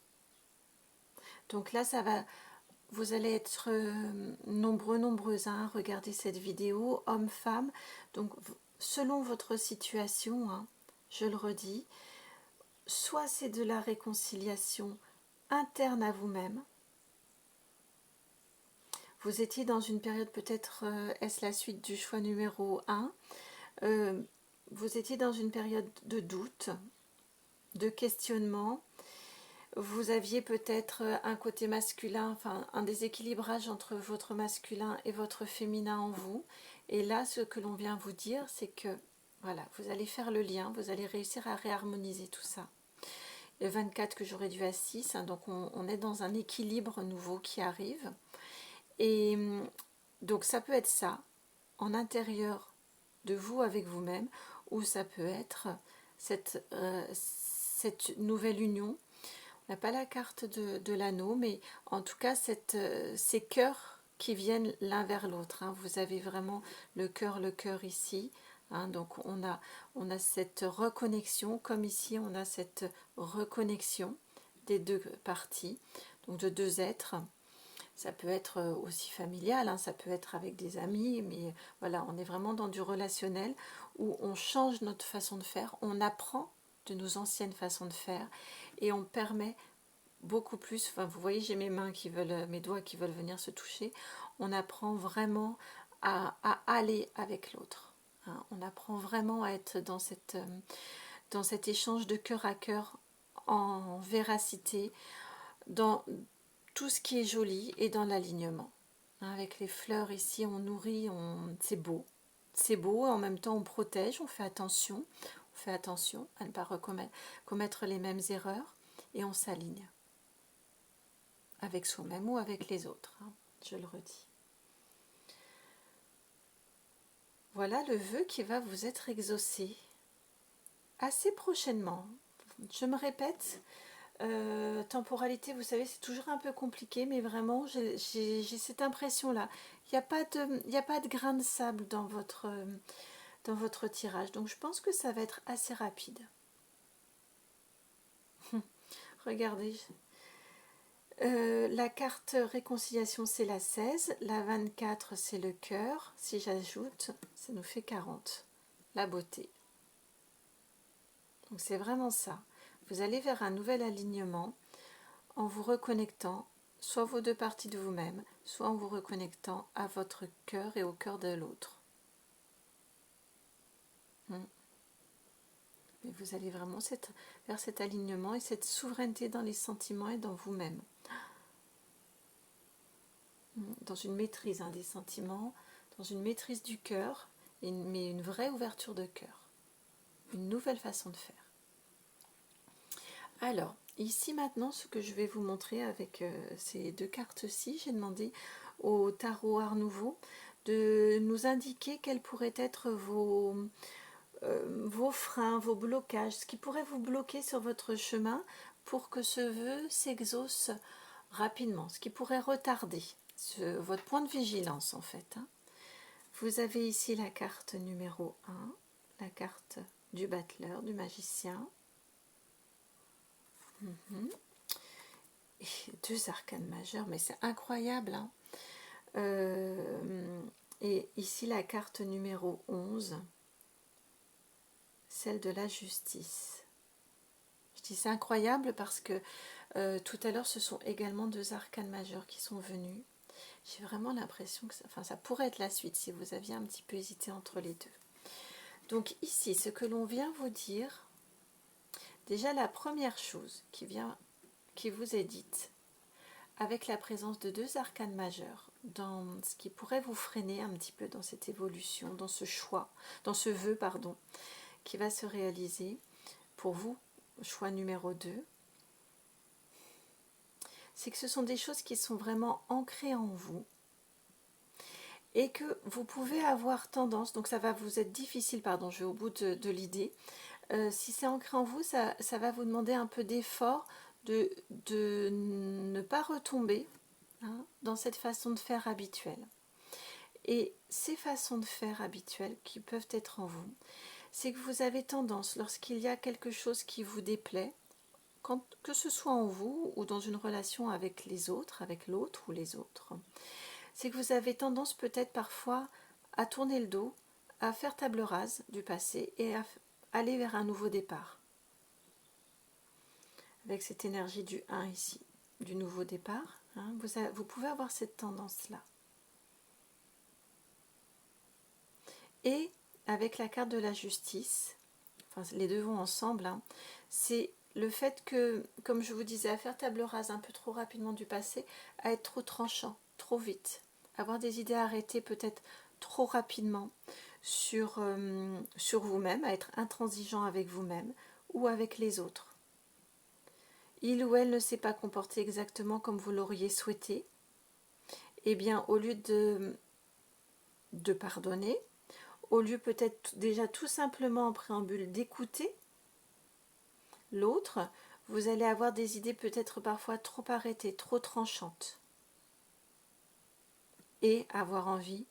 Donc là, ça va... Vous allez être nombreux à regarder cette vidéo, hommes, femmes. Donc, selon votre situation, je le redis, soit c'est de la réconciliation interne à vous-même. Vous étiez dans une période, peut-être, est-ce la suite du choix numéro 1 vous étiez dans une période de doute, de questionnement. Vous aviez peut-être un côté masculin, enfin un déséquilibrage entre votre masculin et votre féminin en vous. Et là, ce que l'on vient vous dire, c'est que voilà, vous allez faire le lien, vous allez réussir à réharmoniser tout ça. Le 24 que j'aurais dû à 6, donc on est dans un équilibre nouveau qui arrive. Et donc ça peut être ça, en intérieur de vous avec vous-même, ou ça peut être cette nouvelle union. On n'a pas la carte de l'anneau, mais en tout cas, ces cœurs qui viennent l'un vers l'autre. Vous avez vraiment le cœur ici. Donc, on a cette reconnexion, comme ici, on a cette reconnexion des deux parties, donc de deux êtres. Ça peut être aussi familial, ça peut être avec des amis, mais voilà, on est vraiment dans du relationnel où on change notre façon de faire, on apprend de nos anciennes façons de faire et on permet beaucoup plus, enfin vous voyez j'ai mes doigts qui veulent venir se toucher, on apprend vraiment à aller avec l'autre, on apprend vraiment à être dans cet échange de cœur à cœur en véracité, dans tout ce qui est joli et dans l'alignement. Avec les fleurs ici, on nourrit, c'est beau. C'est beau, en même temps on protège, on fait attention à ne pas commettre les mêmes erreurs et on s'aligne. Avec soi-même ou avec les autres, je le redis. Voilà le vœu qui va vous être exaucé assez prochainement. Je me répète, temporalité, vous savez, c'est toujours un peu compliqué, mais vraiment, j'ai cette impression-là. Il n'y a pas de grain de sable dans votre tirage, donc je pense que ça va être assez rapide. Regardez, la carte réconciliation, c'est la 16, la 24, c'est le cœur. Si j'ajoute, ça nous fait 40, la beauté. Donc c'est vraiment ça. Vous allez vers un nouvel alignement en vous reconnectant soit vos deux parties de vous-même, soit en vous reconnectant à votre cœur et au cœur de l'autre. Mais vous allez vraiment vers cet alignement et cette souveraineté dans les sentiments et dans vous-même. Dans une maîtrise des sentiments, dans une maîtrise du cœur, mais une vraie ouverture de cœur. Une nouvelle façon de faire. Alors, ici maintenant, ce que je vais vous montrer avec ces deux cartes-ci, j'ai demandé au tarot Art Nouveau de nous indiquer quels pourraient être vos freins, vos blocages, ce qui pourrait vous bloquer sur votre chemin pour que ce vœu s'exauce rapidement, ce qui pourrait retarder votre point de vigilance en fait. Vous avez ici la carte numéro 1, la carte du battleur, du magicien. Et deux arcanes majeures, mais c'est incroyable. Et ici la carte numéro 11, celle de la justice. Je dis c'est incroyable parce que tout à l'heure ce sont également deux arcanes majeures qui sont venus. J'ai vraiment l'impression que ça pourrait être la suite si vous aviez un petit peu hésité entre les deux. Donc ici, ce que l'on vient vous dire, déjà la première chose qui vous est dite, avec la présence de deux arcanes majeures, dans ce qui pourrait vous freiner un petit peu dans cette évolution, dans ce choix, dans ce vœu, pardon, qui va se réaliser pour vous, choix numéro 2, c'est que ce sont des choses qui sont vraiment ancrées en vous et que vous pouvez avoir tendance, donc ça va vous être difficile, pardon, je vais au bout de l'idée, si c'est ancré en vous, ça va vous demander un peu d'effort de ne pas retomber dans cette façon de faire habituelle. Et ces façons de faire habituelles qui peuvent être en vous, c'est que vous avez tendance, lorsqu'il y a quelque chose qui vous déplaît, que ce soit en vous ou dans une relation avec les autres, avec l'autre ou les autres, c'est que vous avez tendance peut-être parfois à tourner le dos, à faire table rase du passé et à aller vers un nouveau départ. Avec cette énergie du 1 ici, du nouveau départ, vous pouvez avoir cette tendance-là. Et avec la carte de la justice, les deux vont ensemble, c'est le fait que, comme je vous disais, à faire table rase un peu trop rapidement du passé, à être trop tranchant, trop vite, avoir des idées arrêtées peut-être trop rapidement sur vous-même, à être intransigeant avec vous-même ou avec les autres. Il ou elle ne s'est pas comporté exactement comme vous l'auriez souhaité, eh bien au lieu de pardonner, au lieu peut-être déjà tout simplement en préambule d'écouter l'autre, vous allez avoir des idées peut-être parfois trop arrêtées, trop tranchantes. Et avoir envie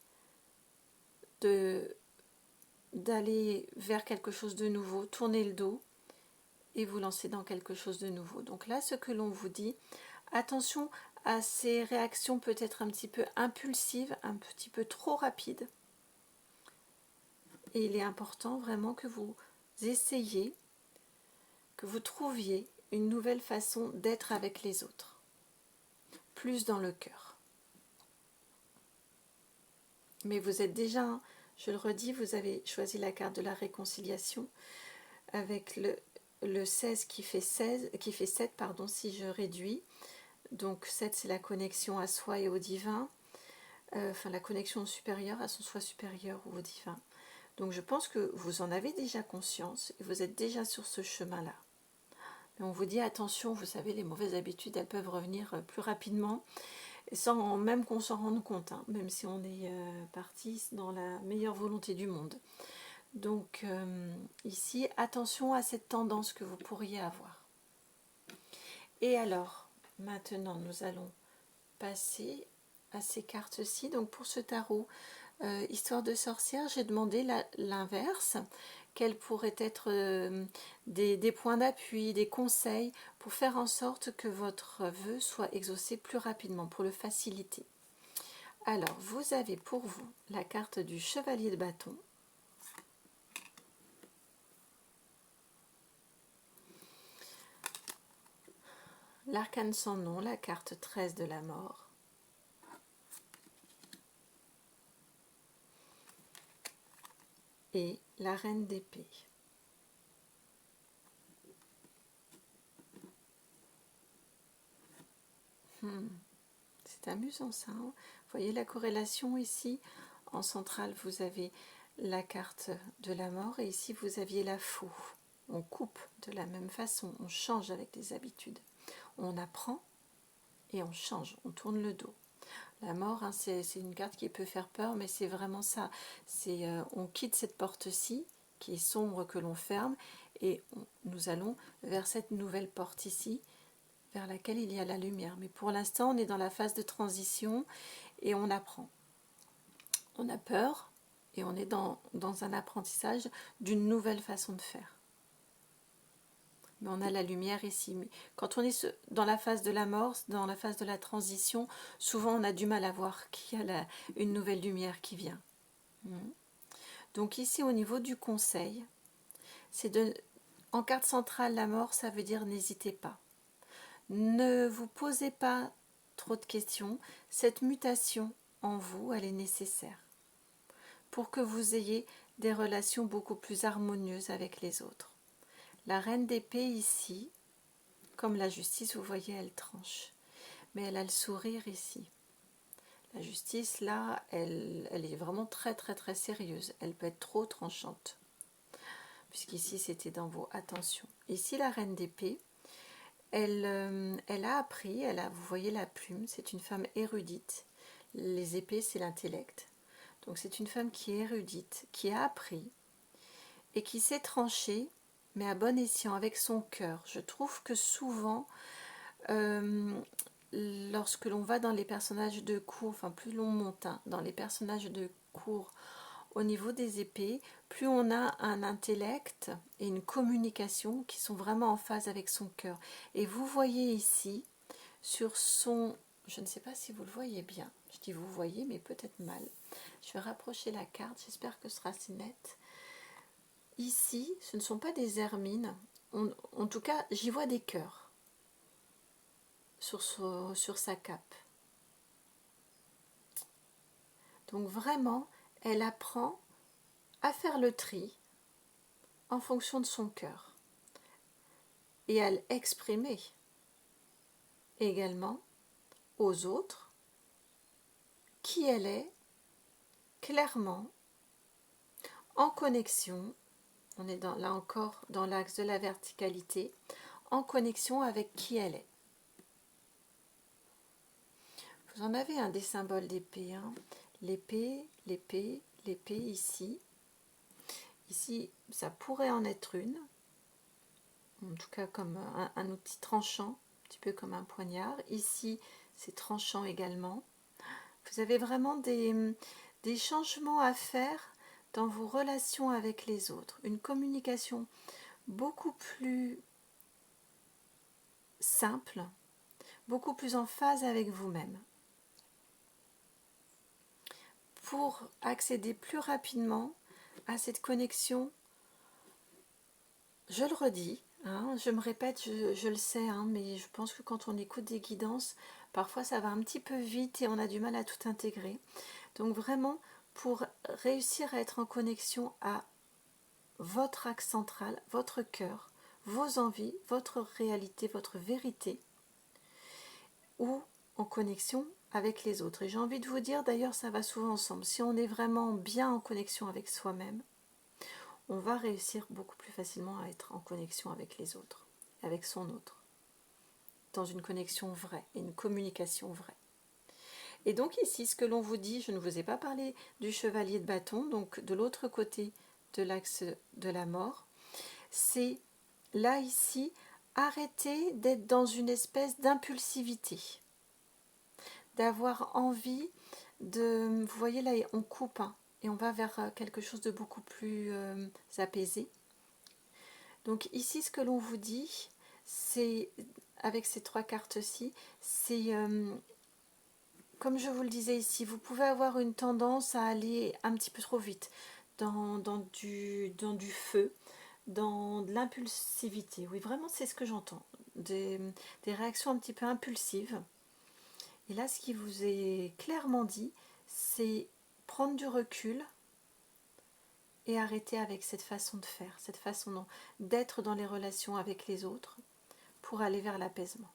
d'aller vers quelque chose de nouveau, tourner le dos et vous lancer dans quelque chose de nouveau. Donc là, ce que l'on vous dit, attention à ces réactions peut-être un petit peu impulsives, un petit peu trop rapides. Et il est important vraiment que vous essayiez, que vous trouviez une nouvelle façon d'être avec les autres, plus dans le cœur. Mais vous êtes déjà, je le redis, vous avez choisi la carte de la réconciliation avec le 16 qui fait 7, pardon, si je réduis. Donc 7, c'est la connexion à soi et au divin, la connexion au supérieur, à son soi supérieur ou au divin. Donc je pense que vous en avez déjà conscience et vous êtes déjà sur ce chemin-là. Mais on vous dit attention, vous savez, les mauvaises habitudes, elles peuvent revenir plus rapidement, sans même qu'on s'en rende compte, même si on est parti dans la meilleure volonté du monde. Donc ici, attention à cette tendance que vous pourriez avoir. Et alors, maintenant, nous allons passer à ces cartes-ci. Donc pour ce tarot, Histoire de sorcière, j'ai demandé l'inverse, quels pourraient être des points d'appui, des conseils pour faire en sorte que votre vœu soit exaucé plus rapidement, pour le faciliter. Alors, vous avez pour vous la carte du chevalier de bâton, l'arcane sans nom, la carte 13 de la mort, et la reine d'épée. C'est amusant ça, hein. Vous voyez la corrélation ici? En centrale, vous avez la carte de la mort et ici, vous aviez la faux. On coupe de la même façon, on change avec des habitudes. On apprend et on change, on tourne le dos. La mort, hein, c'est une carte qui peut faire peur, mais c'est vraiment ça. On quitte cette porte-ci, qui est sombre, que l'on ferme, et nous allons vers cette nouvelle porte ici, vers laquelle il y a la lumière. Mais pour l'instant, on est dans la phase de transition et on apprend. On a peur et on est dans un apprentissage d'une nouvelle façon de faire. Mais on a la lumière ici. Quand on est dans la phase de la mort, dans la phase de la transition, souvent on a du mal à voir qu'il y a une nouvelle lumière qui vient. Donc ici, au niveau du conseil, en carte centrale, la mort, ça veut dire n'hésitez pas. Ne vous posez pas trop de questions. Cette mutation en vous, elle est nécessaire pour que vous ayez des relations beaucoup plus harmonieuses avec les autres. La reine d'épée ici, comme la justice, vous voyez, elle tranche. Mais elle a le sourire ici. La justice, là, elle est vraiment très, très, très sérieuse. Elle peut être trop tranchante. Puisqu'ici, c'était dans vos attentions. Ici, la reine d'épée, elle a appris, vous voyez la plume, c'est une femme érudite. Les épées, c'est l'intellect. Donc, c'est une femme qui est érudite, qui a appris et qui s'est tranchée, mais à bon escient, avec son cœur. Je trouve que souvent, lorsque l'on va dans les personnages de cour, enfin plus l'on monte, hein, dans les personnages de cour, au niveau des épées, plus on a un intellect et une communication qui sont vraiment en phase avec son cœur. Et vous voyez ici, sur son... Je ne sais pas si vous le voyez bien. Je dis vous voyez, mais peut-être mal. Je vais rapprocher la carte, j'espère que ce sera assez net. Ici, ce ne sont pas des hermines. En tout cas, j'y vois des cœurs sur sa cape. Donc vraiment, elle apprend à faire le tri en fonction de son cœur et à l'exprimer également aux autres qui elle est clairement en connexion. On est là encore dans l'axe de la verticalité, en connexion avec qui elle est. Vous en avez des symboles d'épée, hein. L'épée, l'épée, l'épée ici. Ici, ça pourrait en être une, en tout cas comme un outil tranchant, un petit peu comme un poignard. Ici, c'est tranchant également. Vous avez vraiment des changements à faire dans vos relations avec les autres. Une communication beaucoup plus simple, beaucoup plus en phase avec vous-même. Pour accéder plus rapidement à cette connexion, je le redis, hein, je me répète, je le sais, hein, mais je pense que quand on écoute des guidances, parfois ça va un petit peu vite et on a du mal à tout intégrer. Donc vraiment, pour réussir à être en connexion à votre axe central, votre cœur, vos envies, votre réalité, votre vérité, ou en connexion avec les autres. Et j'ai envie de vous dire, d'ailleurs, ça va souvent ensemble. Si on est vraiment bien en connexion avec soi-même, on va réussir beaucoup plus facilement à être en connexion avec les autres, avec son autre, dans une connexion vraie et une communication vraie. Et donc ici, ce que l'on vous dit, je ne vous ai pas parlé du chevalier de bâton, donc de l'autre côté de l'axe de la mort, c'est là, ici, arrêter d'être dans une espèce d'impulsivité, d'avoir envie de... Vous voyez là, on coupe, hein, et on va vers quelque chose de beaucoup plus apaisé. Donc ici, ce que l'on vous dit, c'est, avec ces trois cartes-ci, c'est, comme je vous le disais ici, vous pouvez avoir une tendance à aller un petit peu trop vite, dans du feu, dans de l'impulsivité. Oui, vraiment, c'est ce que j'entends. Des réactions un petit peu impulsives. Et là, ce qui vous est clairement dit, c'est prendre du recul et arrêter avec cette façon de faire, cette façon d'être dans les relations avec les autres pour aller vers l'apaisement.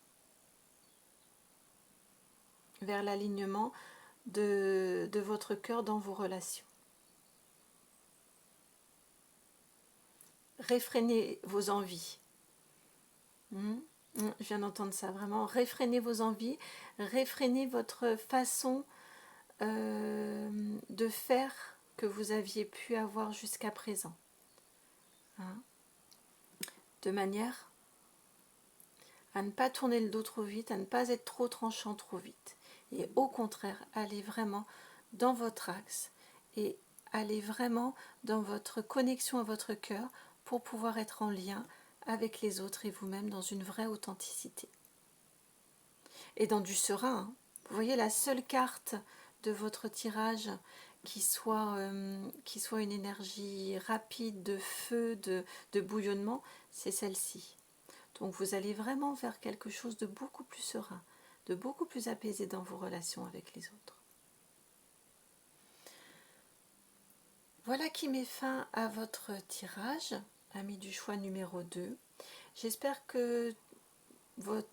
vers l'alignement de votre cœur dans vos relations. Réfrénez vos envies. Je viens d'entendre ça, vraiment. Réfrénez vos envies, réfrénez votre façon de faire que vous aviez pu avoir jusqu'à présent. De manière à ne pas tourner le dos trop vite, à ne pas être trop tranchant trop vite. Et au contraire, allez vraiment dans votre axe et allez vraiment dans votre connexion à votre cœur pour pouvoir être en lien avec les autres et vous-même dans une vraie authenticité. Et dans du serein. Vous voyez, la seule carte de votre tirage qui soit une énergie rapide, de feu, de bouillonnement, c'est celle-ci. Donc vous allez vraiment vers quelque chose de beaucoup plus serein, de beaucoup plus apaisé dans vos relations avec les autres. Voilà qui met fin à votre tirage, ami du choix numéro 2. J'espère que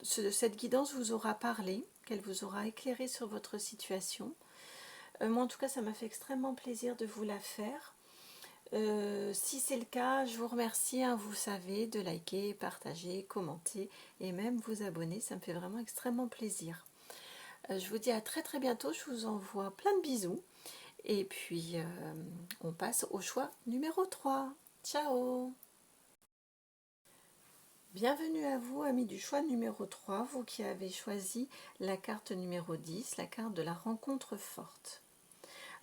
cette guidance vous aura parlé, qu'elle vous aura éclairé sur votre situation. Moi en tout cas ça m'a fait extrêmement plaisir de vous la faire. Si c'est le cas, je vous remercie, vous savez, de liker, partager, commenter et même vous abonner, ça me fait vraiment extrêmement plaisir. Je vous dis à très très bientôt, je vous envoie plein de bisous et puis on passe au choix numéro 3. Ciao! Bienvenue à vous, amis du choix numéro 3, vous qui avez choisi la carte numéro 10, la carte de la rencontre forte.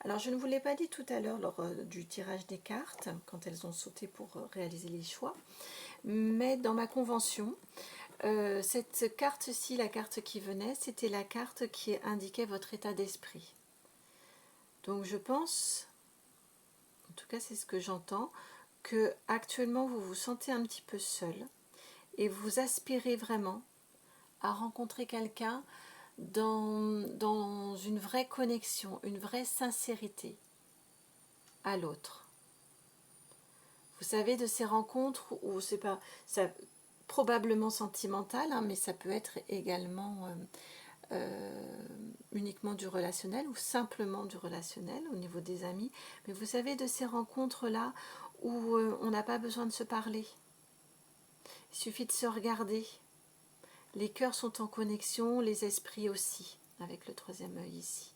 Alors je ne vous l'ai pas dit tout à l'heure lors du tirage des cartes, quand elles ont sauté pour réaliser les choix, mais dans ma convention, cette carte-ci, la carte qui venait, c'était la carte qui indiquait votre état d'esprit. Donc je pense, en tout cas c'est ce que j'entends, que actuellement vous vous sentez un petit peu seul et vous aspirez vraiment à rencontrer quelqu'un dans une vraie connexion, une vraie sincérité à l'autre. Vous savez, de ces rencontres où c'est pas ça, probablement sentimental, mais ça peut être également uniquement du relationnel ou simplement du relationnel au niveau des amis. Mais vous savez, de ces rencontres-là où on n'a pas besoin de se parler. Il suffit de se regarder. Les cœurs sont en connexion, les esprits aussi, avec le troisième œil ici.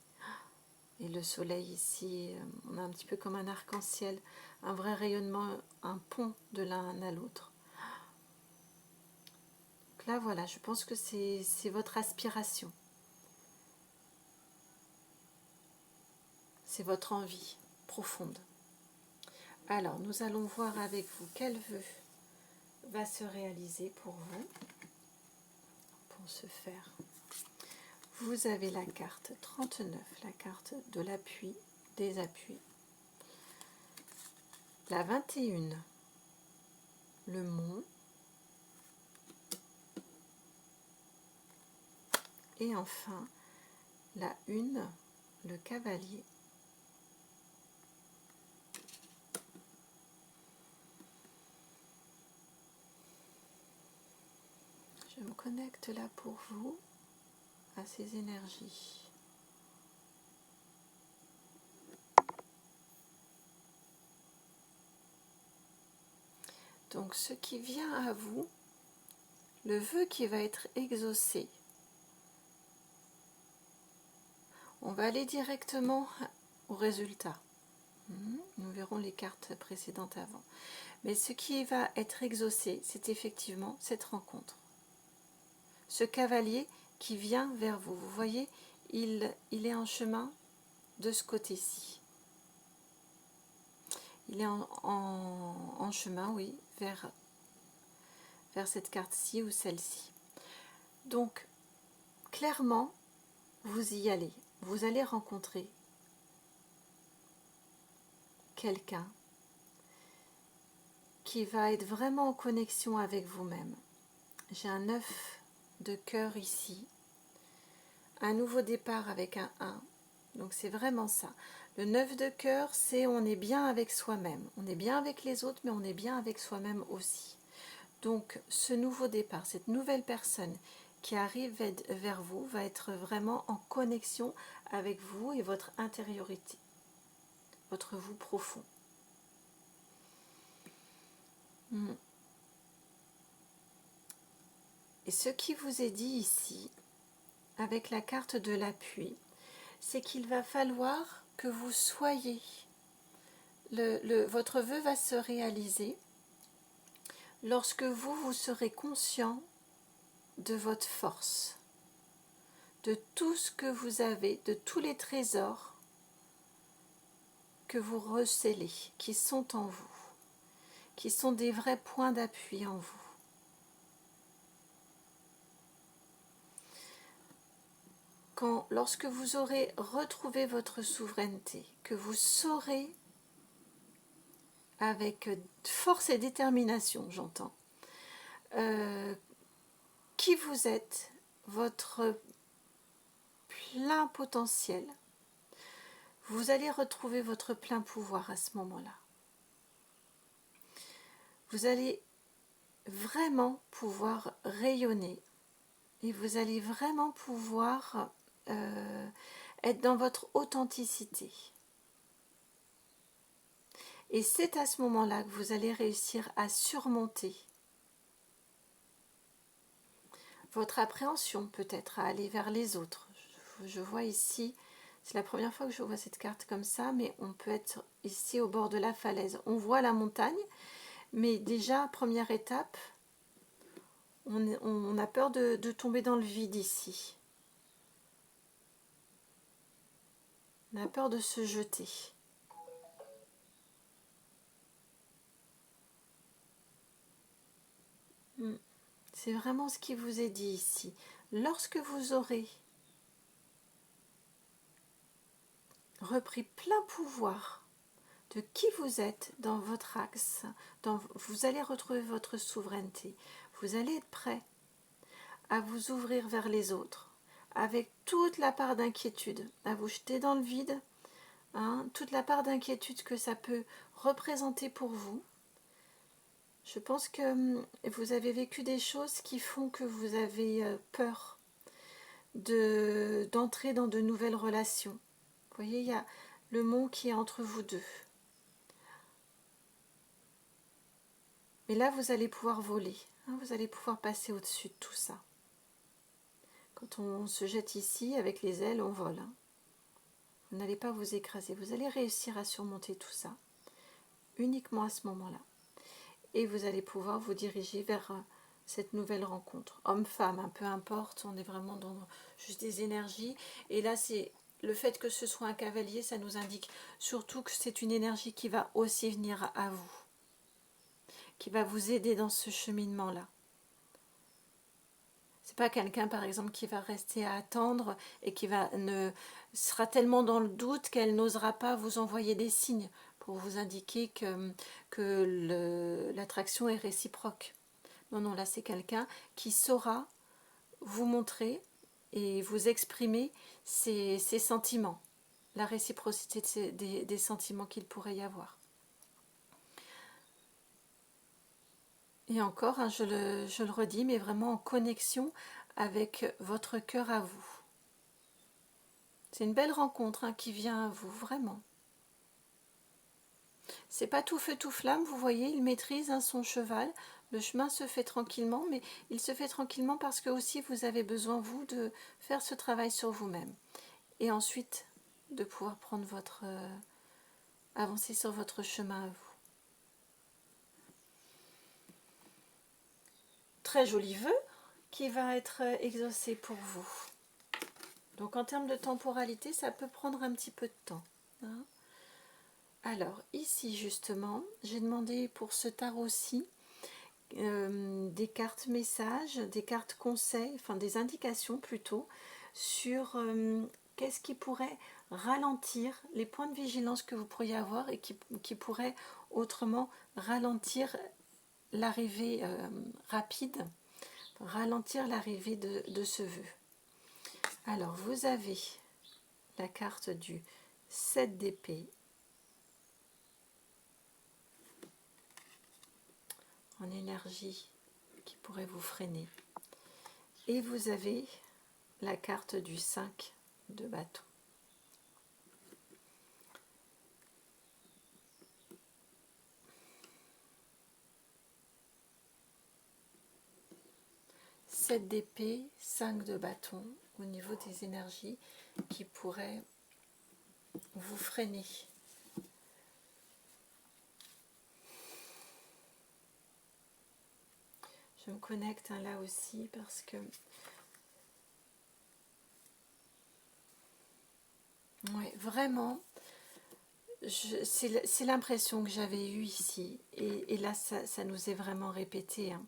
Et le soleil ici, on a un petit peu comme un arc-en-ciel, un vrai rayonnement, un pont de l'un à l'autre. Donc là, voilà, je pense que c'est votre aspiration. C'est votre envie profonde. Alors, nous allons voir avec vous quel vœu va se réaliser pour vous. Pour ce faire, vous avez la carte 39, la carte de l'appui, des appuis. La 21, le mont. Et enfin, la 1, le cavalier. Je me connecte là pour vous à ces énergies. Donc ce qui vient à vous, le vœu qui va être exaucé, on va aller directement au résultat. Nous verrons les cartes précédentes avant. Mais ce qui va être exaucé, c'est effectivement cette rencontre. Ce cavalier qui vient vers vous. Vous voyez, il est en chemin de ce côté-ci. Il est en chemin, oui, vers cette carte-ci ou celle-ci. Donc, clairement, vous y allez. Vous allez rencontrer quelqu'un qui va être vraiment en connexion avec vous-même. J'ai un 9 de cœur ici. Un nouveau départ avec un 1. Donc c'est vraiment ça. Le 9 de cœur, c'est on est bien avec soi-même. On est bien avec les autres, mais on est bien avec soi-même aussi. Donc ce nouveau départ, cette nouvelle personne qui arrive vers vous va être vraiment en connexion avec vous et votre intériorité, votre vous profond. Et ce qui vous est dit ici, avec la carte de l'appui, c'est qu'il va falloir que vous soyez, votre vœu va se réaliser lorsque vous serez conscient de votre force, de tout ce que vous avez, de tous les trésors que vous recélez, qui sont en vous, qui sont des vrais points d'appui en vous. Lorsque vous aurez retrouvé votre souveraineté, que vous saurez avec force et détermination, j'entends, qui vous êtes, votre plein potentiel, vous allez retrouver votre plein pouvoir à ce moment-là. Vous allez vraiment pouvoir rayonner et vous allez vraiment pouvoir être dans votre authenticité. Et c'est à ce moment-là que vous allez réussir à surmonter votre appréhension, peut-être, à aller vers les autres. Je vois ici, c'est la première fois que je vois cette carte comme ça, mais on peut être ici au bord de la falaise. On voit la montagne, mais déjà, première étape, on a peur de tomber dans le vide ici. On a peur de se jeter. C'est vraiment ce qui vous est dit ici. Lorsque vous aurez repris plein pouvoir de qui vous êtes dans votre axe, vous allez retrouver votre souveraineté. Vous allez être prêt à vous ouvrir vers les autres, avec toute la part d'inquiétude, à vous jeter dans le vide, toute la part d'inquiétude que ça peut représenter pour vous. Je pense que vous avez vécu des choses qui font que vous avez peur d'entrer dans de nouvelles relations. Vous voyez, il y a le mont qui est entre vous deux. Mais là, vous allez pouvoir voler. Vous allez pouvoir passer au-dessus de tout ça. Quand on se jette ici, avec les ailes, on vole. Vous n'allez pas vous écraser. Vous allez réussir à surmonter tout ça. Uniquement à ce moment-là. Et vous allez pouvoir vous diriger vers cette nouvelle rencontre. Homme-femme, peu importe. On est vraiment dans juste des énergies. Et là, c'est le fait que ce soit un cavalier, ça nous indique surtout que c'est une énergie qui va aussi venir à vous. Qui va vous aider dans ce cheminement-là. C'est pas quelqu'un, par exemple, qui va rester à attendre et qui sera tellement dans le doute qu'elle n'osera pas vous envoyer des signes pour vous indiquer que l'attraction est réciproque. Non, non, là, c'est quelqu'un qui saura vous montrer et vous exprimer ses sentiments, la réciprocité des sentiments qu'il pourrait y avoir. Et encore, je le redis, mais vraiment en connexion avec votre cœur à vous. C'est une belle rencontre qui vient à vous, vraiment. C'est pas tout feu tout flamme, vous voyez, il maîtrise son cheval. Le chemin se fait tranquillement, mais il se fait tranquillement parce que aussi vous avez besoin, vous, de faire ce travail sur vous-même. Et ensuite, de pouvoir prendre avancer sur votre chemin à vous. Très joli vœu qui va être exaucé pour vous. Donc en termes de temporalité, ça peut prendre un petit peu de temps. Alors ici justement, j'ai demandé pour ce tarot-ci des cartes messages, des cartes conseils, enfin des indications plutôt, sur qu'est-ce qui pourrait ralentir les points de vigilance que vous pourriez avoir et qui pourrait autrement ralentir l'arrivée rapide, ralentir l'arrivée de ce vœu. Alors vous avez la carte du 7 d'épée, en énergie qui pourrait vous freiner. Et vous avez la carte du 5 de bâton. Sept d'épée, 5 de bâton au niveau des énergies qui pourraient vous freiner. Je me connecte là aussi parce que ouais, vraiment, c'est l'impression que j'avais eue ici. Et là, ça nous est vraiment répété. Hein.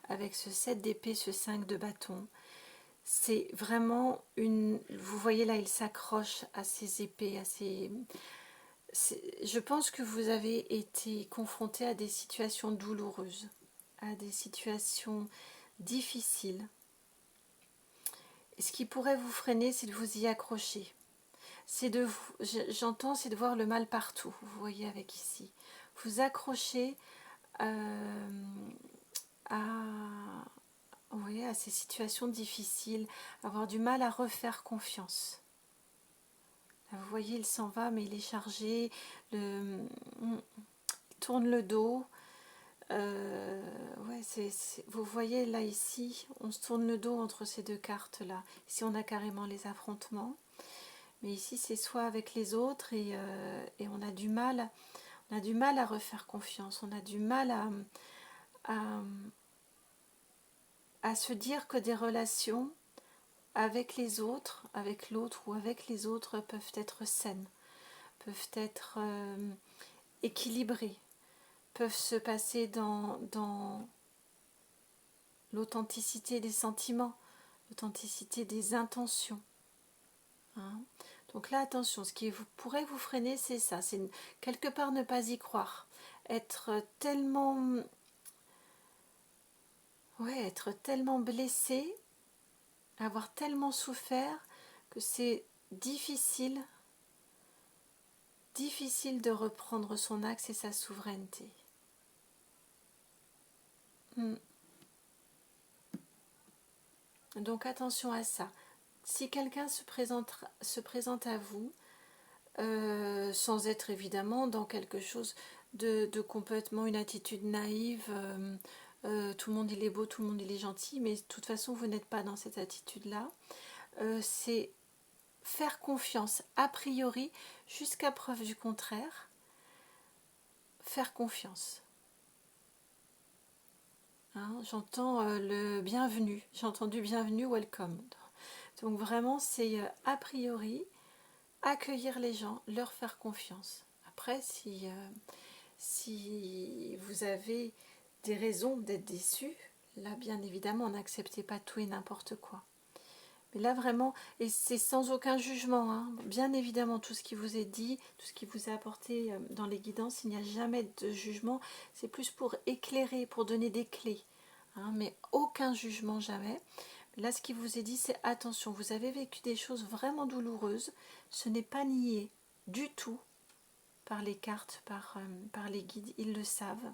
Avec ce 7 d'épée, ce 5 de bâton, c'est vraiment une... Vous voyez là, il s'accroche à ses épées, à ses... Je pense que vous avez été confronté à des situations douloureuses, à des situations difficiles. Et ce qui pourrait vous freiner, c'est de vous y accrocher. C'est de vous, j'entends, c'est de voir le mal partout. Vous voyez avec ici, vous accrochez à, oui, à ces situations difficiles, avoir du mal à refaire confiance. Là, vous voyez, il s'en va, mais il est chargé, il tourne le dos. Ouais, vous voyez là ici, on se tourne le dos entre ces deux cartes là. Ici on a carrément les affrontements, mais ici c'est soit avec les autres et on a du mal, à refaire confiance, on a du mal à se dire que des relations avec les autres, avec l'autre ou avec les autres peuvent être saines, peuvent être équilibrées, peuvent se passer dans l'authenticité des sentiments, l'authenticité des intentions. Hein. Donc là, attention, ce qui pourrait vous freiner, c'est ça, c'est quelque part ne pas y croire, être tellement, ouais, être tellement blessé, avoir tellement souffert que c'est difficile de reprendre son axe et sa souveraineté. Donc attention à ça. Si quelqu'un se présente à vous, sans être évidemment dans quelque chose de complètement une attitude naïve, tout le monde il est beau, tout le monde il est gentil, mais de toute façon vous n'êtes pas dans cette attitude-là. C'est faire confiance a priori jusqu'à preuve du contraire. Faire confiance. Hein, j'entends le bienvenue, j'ai entendu bienvenue, welcome. Donc vraiment c'est a priori accueillir les gens, leur faire confiance. Après si vous avez des raisons d'être déçu, là bien évidemment n'acceptez pas tout et n'importe quoi. Mais là vraiment, et c'est sans aucun jugement, hein, bien évidemment tout ce qui vous est dit, tout ce qui vous est apporté dans les guidances, il n'y a jamais de jugement, c'est plus pour éclairer, pour donner des clés, hein, mais aucun jugement jamais. Là ce qui vous est dit c'est attention, vous avez vécu des choses vraiment douloureuses, ce n'est pas nié du tout par les cartes, par les guides, ils le savent,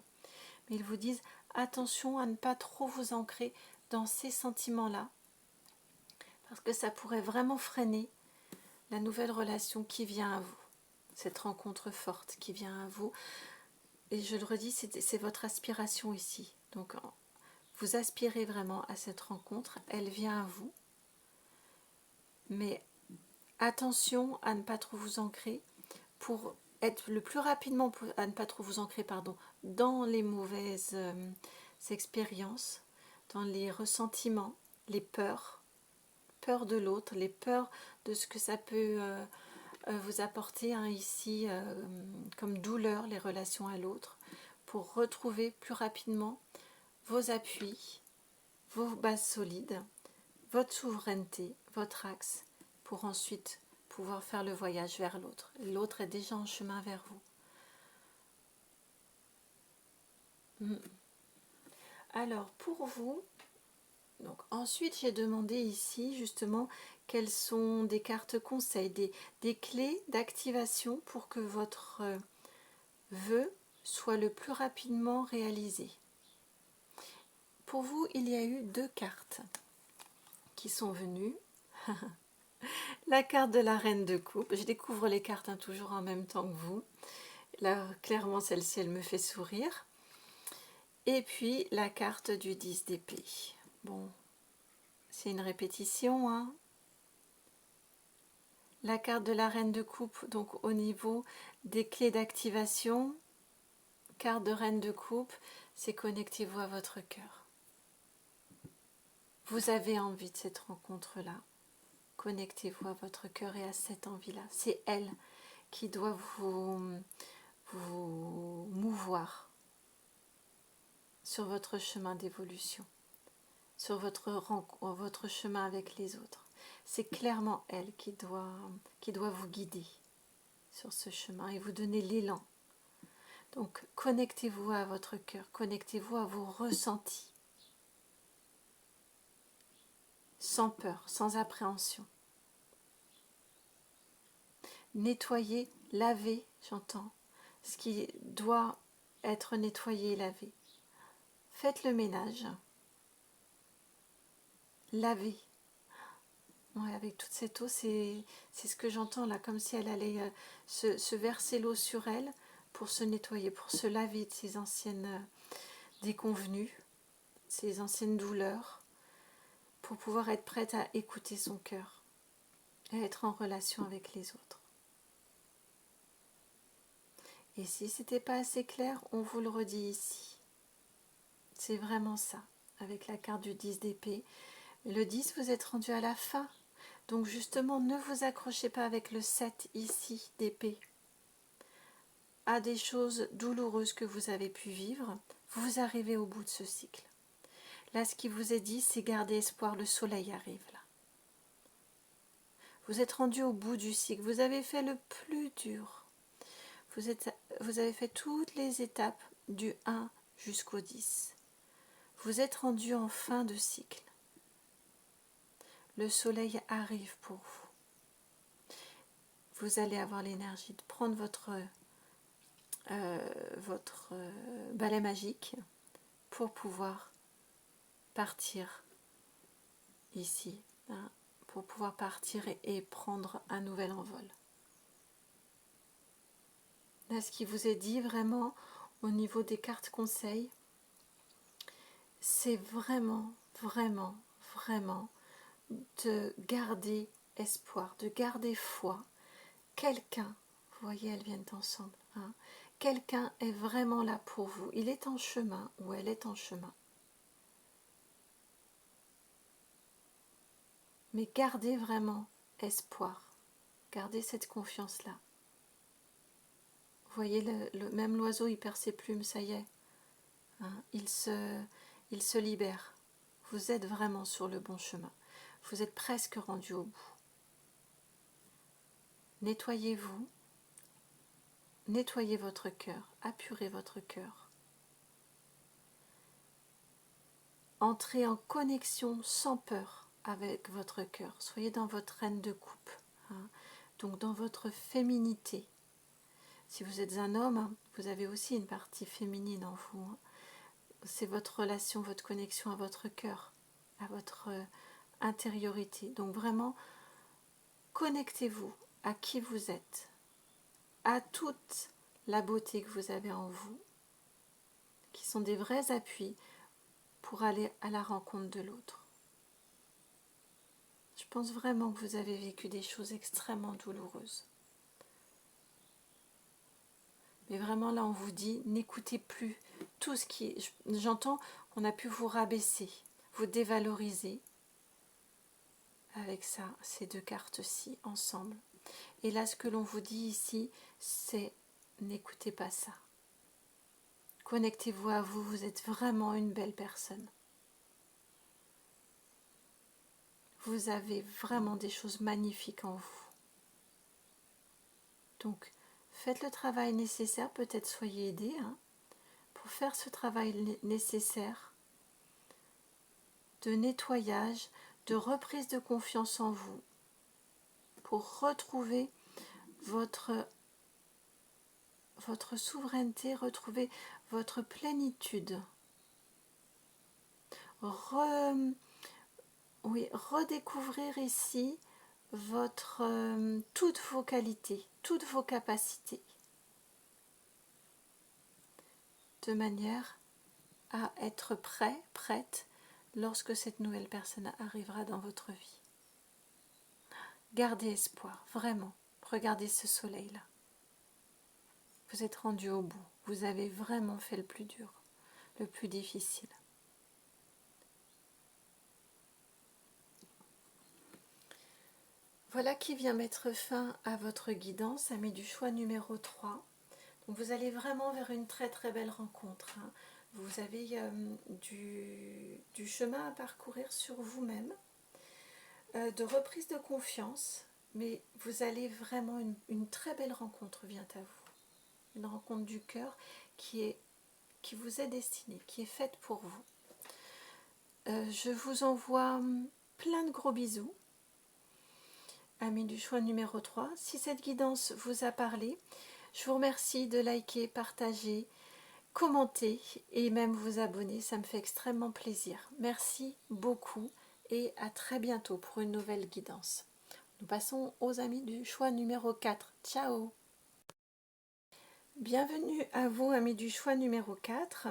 mais ils vous disent attention à ne pas trop vous ancrer dans ces sentiments-là, parce que ça pourrait vraiment freiner la nouvelle relation qui vient à vous, cette rencontre forte qui vient à vous. Et je le redis, c'est votre aspiration ici. Donc vous aspirez vraiment à cette rencontre, elle vient à vous. Mais attention à ne pas trop vous ancrer pour être le plus rapidement, à ne pas trop vous ancrer, dans les mauvaises expériences, dans les ressentiments, les peurs de l'autre, les peurs de ce que ça peut vous apporter ici comme douleur, les relations à l'autre, pour retrouver plus rapidement vos appuis, vos bases solides, votre souveraineté, votre axe, pour ensuite pouvoir faire le voyage vers l'autre. L'autre est déjà en chemin vers vous. Alors, pour vous, donc ensuite j'ai demandé ici justement quelles sont des cartes conseils, des clés d'activation pour que votre vœu soit le plus rapidement réalisé. Pour vous, il y a eu deux cartes. qui sont venus. La carte de la reine de coupe. Je découvre les cartes toujours en même temps que vous. Là, clairement, celle-ci, elle me fait sourire. Et puis, la carte du 10 d'épée. Bon, c'est une répétition, hein. La carte de la reine de coupe, donc au niveau des clés d'activation, carte de reine de coupe, c'est connectez-vous à votre cœur. Vous avez envie de cette rencontre-là. Connectez-vous à votre cœur et à cette envie-là. C'est elle qui doit vous mouvoir sur votre chemin d'évolution, sur votre chemin avec les autres. C'est clairement elle qui doit vous guider sur ce chemin et vous donner l'élan. Donc, connectez-vous à votre cœur, connectez-vous à vos ressentis, sans peur, sans appréhension. Nettoyez, lavez, j'entends, ce qui doit être nettoyé et lavé. Faites le ménage. Lavez. Ouais, avec toute cette eau, c'est ce que j'entends là, comme si elle allait se verser l'eau sur elle pour se nettoyer, pour se laver de ses anciennes déconvenues, ses anciennes douleurs, pour pouvoir être prête à écouter son cœur et être en relation avec les autres. Et si ce n'était pas assez clair, on vous le redit ici. C'est vraiment ça, avec la carte du 10 d'épée. Le 10, vous êtes rendu à la fin. Donc justement, ne vous accrochez pas avec le 7 ici d'épée à des choses douloureuses que vous avez pu vivre. Vous arrivez au bout de ce cycle. Là, ce qui vous est dit, c'est garder espoir, le soleil arrive là. Vous êtes rendu au bout du cycle, vous avez fait le plus dur. Vous avez fait toutes les étapes du 1 jusqu'au 10. Vous êtes rendu en fin de cycle. Le soleil arrive pour vous. Vous allez avoir l'énergie de prendre votre balai magique pour pouvoir partir ici, hein, pour pouvoir partir et prendre un nouvel envol. Là, ce qui vous est dit vraiment au niveau des cartes conseils, c'est vraiment, vraiment, vraiment de garder espoir, de garder foi. Quelqu'un, vous voyez, elles viennent ensemble, hein, quelqu'un est vraiment là pour vous. Il est en chemin ou elle est en chemin. Mais gardez vraiment espoir. Gardez cette confiance-là. Vous voyez, même l'oiseau, il perd ses plumes, ça y est. Hein, il se libère. Vous êtes vraiment sur le bon chemin. Vous êtes presque rendu au bout. Nettoyez-vous. Nettoyez votre cœur. Apurez votre cœur. Entrez en connexion sans peur avec votre cœur. Soyez dans votre reine de coupe. Hein, donc dans votre féminité. Si vous êtes un homme, hein, vous avez aussi une partie féminine en vous. Hein. C'est votre relation, votre connexion à votre cœur, à votre intériorité. Donc vraiment, connectez-vous à qui vous êtes, à toute la beauté que vous avez en vous, qui sont des vrais appuis pour aller à la rencontre de l'autre. Je pense vraiment que vous avez vécu des choses extrêmement douloureuses. Mais vraiment là, on vous dit, n'écoutez plus tout ce qui... J'entends qu'on a pu vous rabaisser, vous dévaloriser avec ça, ces deux cartes-ci ensemble. Et là, ce que l'on vous dit ici, c'est n'écoutez pas ça. Connectez-vous à vous, vous êtes vraiment une belle personne. Vous avez vraiment des choses magnifiques en vous. Donc, faites le travail nécessaire, peut-être soyez aidés, hein, pour faire ce travail nécessaire de nettoyage, de reprise de confiance en vous, pour retrouver votre souveraineté, retrouver votre plénitude, oui, redécouvrir ici toutes vos qualités, toutes vos capacités, de manière à être prêt, prête, lorsque cette nouvelle personne arrivera dans votre vie. Gardez espoir, vraiment. Regardez ce soleil-là. Vous êtes rendu au bout. Vous avez vraiment fait le plus dur, le plus difficile. Voilà qui vient mettre fin à votre guidance, ami du choix numéro 3. Donc vous allez vraiment vers une très très belle rencontre. Hein. Vous avez du chemin à parcourir sur vous-même, de reprise de confiance, mais vous allez vraiment, une très belle rencontre vient à vous. Une rencontre du cœur qui vous est destinée, qui est faite pour vous. Je vous envoie plein de gros bisous. Amis du choix numéro 3. Si cette guidance vous a parlé, je vous remercie de liker, partager, commenter et même vous abonner. Ça me fait extrêmement plaisir. Merci beaucoup et à très bientôt pour une nouvelle guidance. Nous passons aux amis du choix numéro 4. Ciao! Bienvenue à vous, amis du choix numéro 4.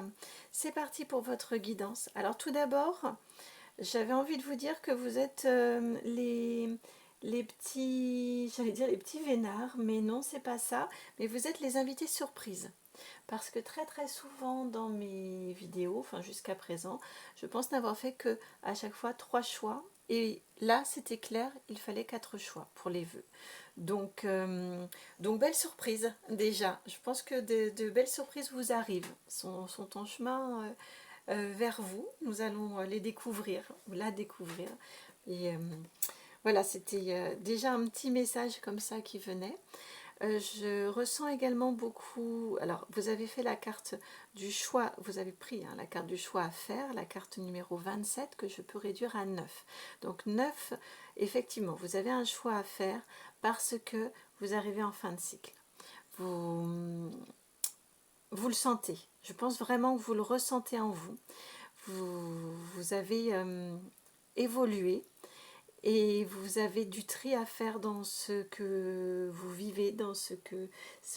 C'est parti pour votre guidance. Alors tout d'abord, j'avais envie de vous dire que vous êtes les petits, j'allais dire les petits vénards, mais non, c'est pas ça. Mais vous êtes les invités surprises. Parce que très très souvent dans mes vidéos, enfin jusqu'à présent, je pense n'avoir fait que à chaque fois 3 choix. Et là, c'était clair, il fallait 4 choix pour les vœux. Donc belle surprise déjà. Je pense que de belles surprises vous arrivent, sont en chemin vers vous. Nous allons les découvrir, ou la découvrir. Et voilà, c'était déjà un petit message comme ça qui venait. Je ressens également beaucoup, alors vous avez fait la carte du choix, vous avez pris la carte du choix à faire, la carte numéro 27 que je peux réduire à 9. Donc 9, effectivement, vous avez un choix à faire parce que vous arrivez en fin de cycle. Vous le sentez, je pense vraiment que vous le ressentez en vous. Vous avez évolué. Et vous avez du tri à faire dans ce que vous vivez, dans ce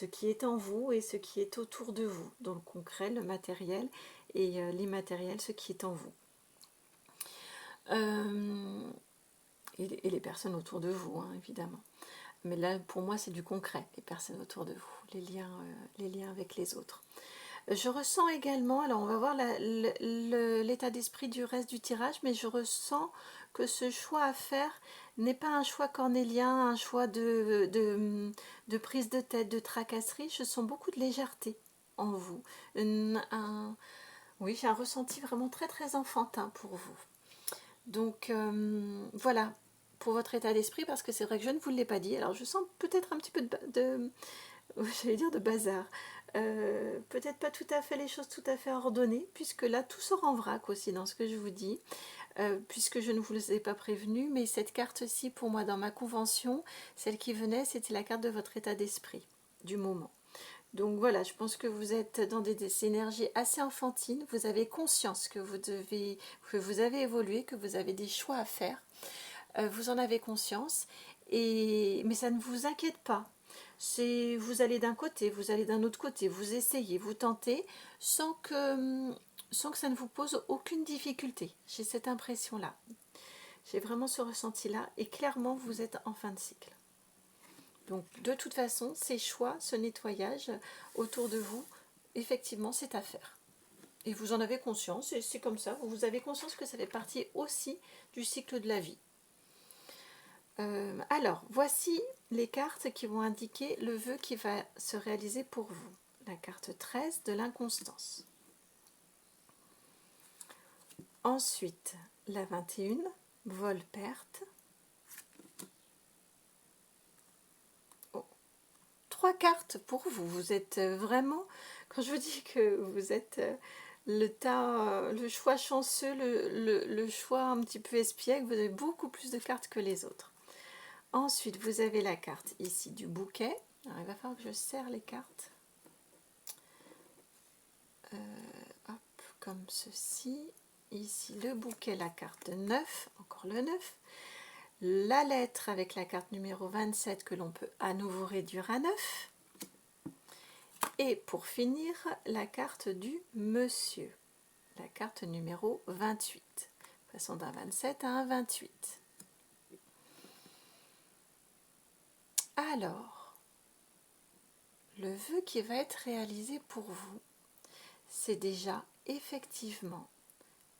qui est en vous et ce qui est autour de vous, dans le concret, le matériel et l'immatériel, ce qui est en vous. Et les personnes autour de vous, hein, évidemment. Mais là, pour moi, c'est du concret, les personnes autour de vous, les liens avec les autres. Je ressens également, alors on va voir l'état d'esprit du reste du tirage, mais je ressens que ce choix à faire n'est pas un choix cornélien, un choix de prise de tête, de tracasserie. Je sens beaucoup de légèreté en vous. Oui, j'ai un ressenti vraiment très très enfantin pour vous. Donc voilà, pour votre état d'esprit, parce que c'est vrai que je ne vous l'ai pas dit. Alors je sens peut-être un petit peu j'allais dire de bazar. Peut-être pas tout à fait les choses tout à fait ordonnées, puisque là tout sort en vrac aussi dans ce que je vous dis, puisque je ne vous ai pas prévenu, mais cette carte-ci pour moi dans ma convention, celle qui venait, c'était la carte de votre état d'esprit du moment. Donc voilà, je pense que vous êtes dans des énergies assez enfantines, vous avez conscience que vous avez évolué, que vous avez des choix à faire, vous en avez conscience, mais ça ne vous inquiète pas. Vous allez d'un côté, vous allez d'un autre côté, vous essayez, vous tentez, sans que ça ne vous pose aucune difficulté. J'ai cette impression-là. J'ai vraiment ce ressenti-là, et clairement, vous êtes en fin de cycle. Donc, de toute façon, ces choix, ce nettoyage autour de vous, effectivement, c'est à faire. Et vous en avez conscience, et c'est comme ça, vous avez conscience que ça fait partie aussi du cycle de la vie. Alors, voici les cartes qui vont indiquer le vœu qui va se réaliser pour vous. La carte 13 de l'inconstance. Ensuite, la 21, vol-perte. Oh. 3 cartes pour vous. Vous êtes vraiment, quand je vous dis que vous êtes le choix chanceux, le choix un petit peu espiègle, vous avez beaucoup plus de cartes que les autres. Ensuite, vous avez la carte ici du bouquet. Alors, il va falloir que je serre les cartes. Hop, comme ceci. ici le bouquet, la carte 9, encore le 9, la lettre avec la carte numéro 27 que l'on peut à nouveau réduire à 9, et pour finir la carte du monsieur, la carte numéro 28, passons d'un 27 à un 28. Alors, le vœu qui va être réalisé pour vous, c'est déjà effectivement,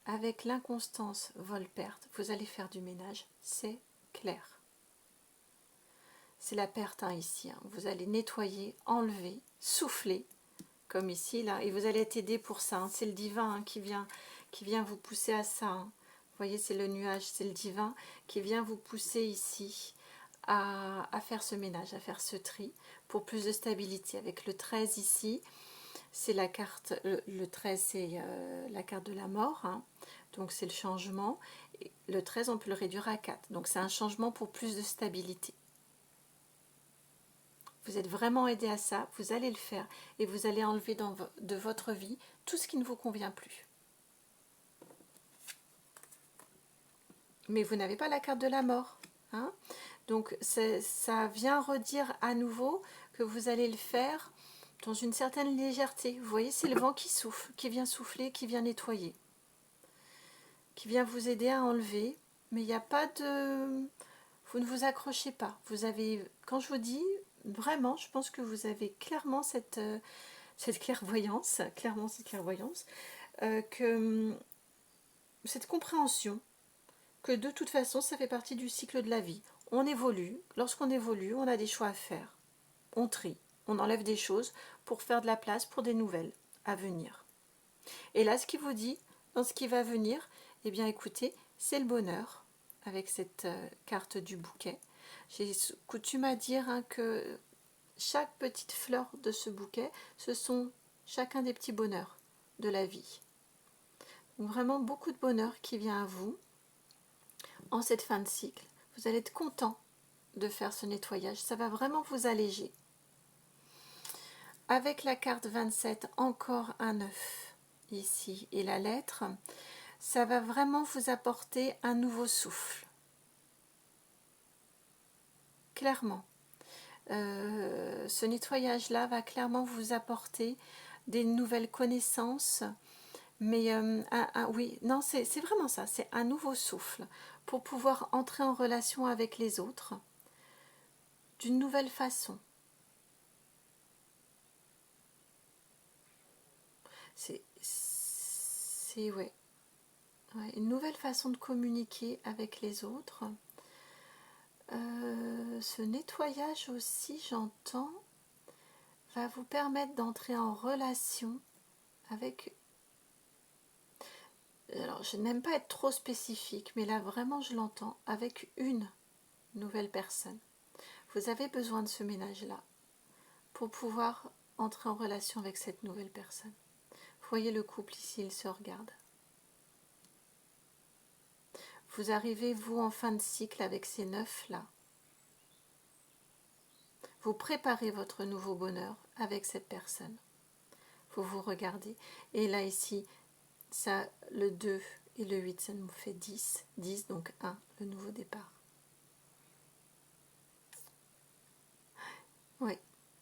avec l'inconstance vol-perte, vous allez faire du ménage, c'est clair. C'est la perte hein, ici, hein. Vous allez nettoyer, enlever, souffler, comme ici, là, et vous allez être aidé pour ça. Hein. C'est le divin hein, qui vient vous pousser à ça. Hein. Vous voyez, c'est le nuage, c'est le divin qui vient vous pousser ici à faire ce ménage, à faire ce tri, pour plus de stabilité. Avec le 13 ici, c'est la carte, le 13 c'est la carte de la mort, hein. Donc c'est le changement. Et le 13 on peut le réduire à 4, donc c'est un changement pour plus de stabilité. Vous êtes vraiment aidé à ça, vous allez le faire et vous allez enlever de votre vie tout ce qui ne vous convient plus. Mais vous n'avez pas la carte de la mort, hein. Donc ça vient redire à nouveau que vous allez le faire dans une certaine légèreté. Vous voyez, c'est le vent qui souffle, qui vient souffler, qui vient nettoyer, qui vient vous aider à enlever. Mais il n'y a pas de... Vous ne vous accrochez pas. Vous avez, quand je vous dis, vraiment, je pense que vous avez clairement cette clairvoyance, cette compréhension que de toute façon, ça fait partie du cycle de la vie. On évolue. Lorsqu'on évolue, on a des choix à faire. On trie. On enlève des choses pour faire de la place pour des nouvelles à venir. Et là, ce qui vous dit, dans ce qui va venir, eh bien écoutez, c'est le bonheur, avec cette carte du bouquet. J'ai coutume à dire hein, que chaque petite fleur de ce bouquet, ce sont chacun des petits bonheurs de la vie. Donc vraiment beaucoup de bonheur qui vient à vous en cette fin de cycle. Vous allez être content de faire ce nettoyage, ça va vraiment vous alléger. Avec la carte 27, encore un 9 ici et la lettre, ça va vraiment vous apporter un nouveau souffle. Clairement. Ce nettoyage-là va clairement vous apporter des nouvelles connaissances, mais oui, non, c'est vraiment ça, c'est un nouveau souffle pour pouvoir entrer en relation avec les autres d'une nouvelle façon. C'est ouais, une nouvelle façon de communiquer avec les autres. Ce nettoyage aussi, j'entends, va vous permettre d'entrer en relation avec... Alors, je n'aime pas être trop spécifique, mais là, vraiment, je l'entends, avec une nouvelle personne. Vous avez besoin de ce ménage-là pour pouvoir entrer en relation avec cette nouvelle personne. Vous voyez le couple ici, il se regarde. Vous arrivez, vous, en fin de cycle avec ces 9-là. Vous préparez votre nouveau bonheur avec cette personne. Vous vous regardez. Et là, ici, ça, le 2 et le 8, ça nous fait 10. 10, donc 1, le nouveau départ. Oui.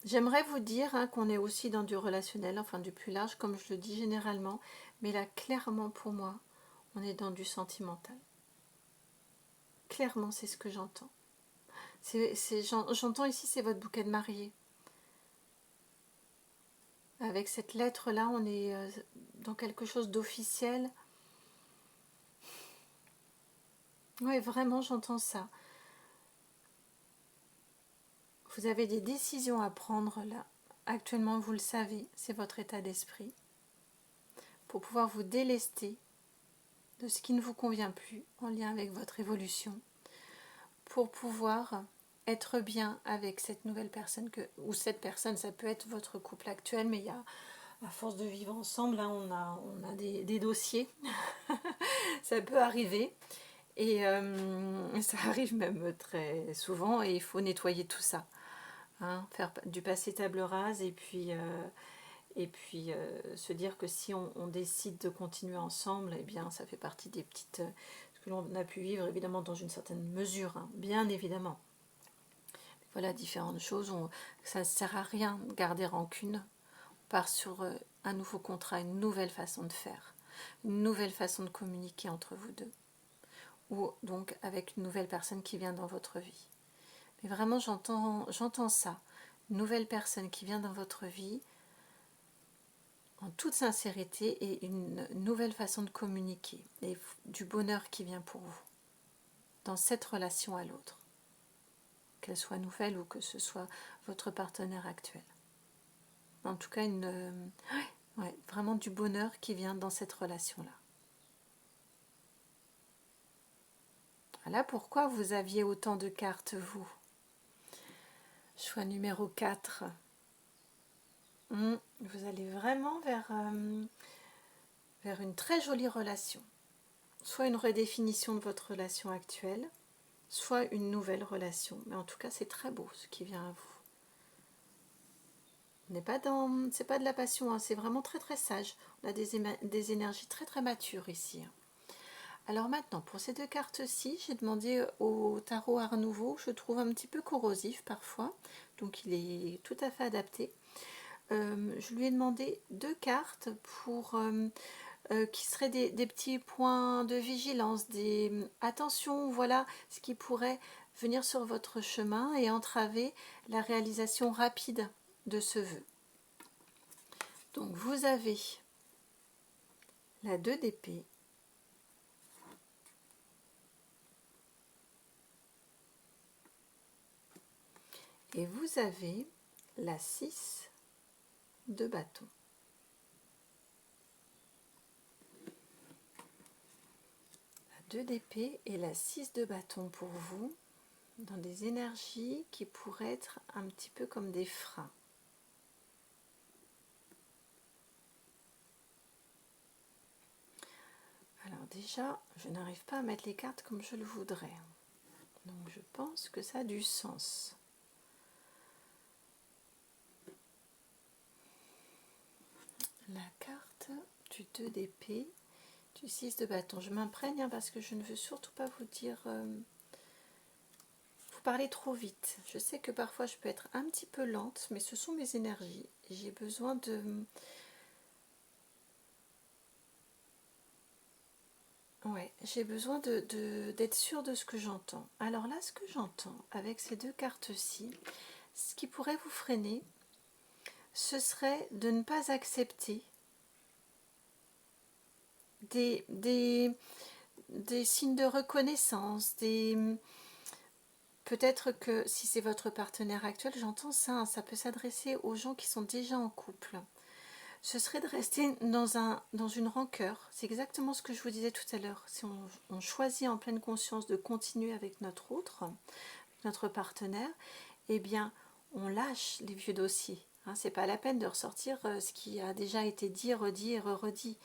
J'aimerais vous dire hein, qu'on est aussi dans du relationnel, enfin du plus large, comme je le dis généralement. Mais là, clairement, pour moi, on est dans du sentimental. Clairement, c'est ce que j'entends. J'entends ici, c'est votre bouquet de mariée. Avec cette lettre-là, on est dans quelque chose d'officiel. Oui, vraiment, j'entends ça. Vous avez des décisions à prendre là. Actuellement, vous le savez, c'est votre état d'esprit. Pour pouvoir vous délester de ce qui ne vous convient plus en lien avec votre évolution. Pour pouvoir être bien avec cette nouvelle personne, ou cette personne, ça peut être votre couple actuel, mais il y a, à force de vivre ensemble, hein, on a des dossiers. Ça peut arriver. Et ça arrive même très souvent et il faut nettoyer tout ça. Hein, faire du passé table rase et puis Et puis se dire que si on décide de continuer ensemble, eh bien ça fait partie des petites... ce que l'on a pu vivre évidemment dans une certaine mesure, hein, bien évidemment. Voilà, différentes choses, ça ne sert à rien de garder rancune. On part sur un nouveau contrat, une nouvelle façon de faire, une nouvelle façon de communiquer entre vous deux. Ou donc avec une nouvelle personne qui vient dans votre vie. Mais vraiment, j'entends ça. Une nouvelle personne qui vient dans votre vie, en toute sincérité, et une nouvelle façon de communiquer, et du bonheur qui vient pour vous, dans cette relation à l'autre, qu'elle soit nouvelle ou que ce soit votre partenaire actuel. En tout cas, vraiment du bonheur qui vient dans cette relation-là. Voilà pourquoi vous aviez autant de cartes, vous. Choix numéro 4. Vous allez vraiment vers une très jolie relation. Soit une redéfinition de votre relation actuelle, soit une nouvelle relation. Mais en tout cas, c'est très beau ce qui vient à vous. On n'est pas dans... C'est pas de la passion, hein, c'est vraiment très très sage. On a des énergies très très matures ici. Alors maintenant, pour ces deux cartes-ci, j'ai demandé au tarot Art Nouveau, je trouve un petit peu corrosif parfois, donc il est tout à fait adapté. Je lui ai demandé 2 cartes pour qui seraient des petits points de vigilance, attention, voilà ce qui pourrait venir sur votre chemin et entraver la réalisation rapide de ce vœu. Donc vous avez la 2 d'épée, et vous avez la 6 de bâton. La 2 d'épée et la 6 de bâton pour vous, dans des énergies qui pourraient être un petit peu comme des freins. Alors déjà, je n'arrive pas à mettre les cartes comme je le voudrais. Donc je pense que ça a du sens. La carte du 2 d'épée, du 6 de bâton. Je m'imprègne parce que je ne veux surtout pas vous dire... vous parlez trop vite. Je sais que parfois je peux être un petit peu lente, mais ce sont mes énergies. J'ai besoin de... Ouais, j'ai besoin d'être sûre de ce que j'entends. Alors là, ce que j'entends avec ces 2 cartes-ci, ce qui pourrait vous freiner, ce serait de ne pas accepter des signes de reconnaissance, peut-être que si c'est votre partenaire actuel, j'entends ça, hein, ça peut s'adresser aux gens qui sont déjà en couple. Ce serait de rester dans une rancœur. C'est exactement ce que je vous disais tout à l'heure. Si on choisit en pleine conscience de continuer avec notre partenaire, eh bien, on lâche les vieux dossiers. Hein, c'est pas la peine de ressortir ce qui a déjà été dit, redit et redit.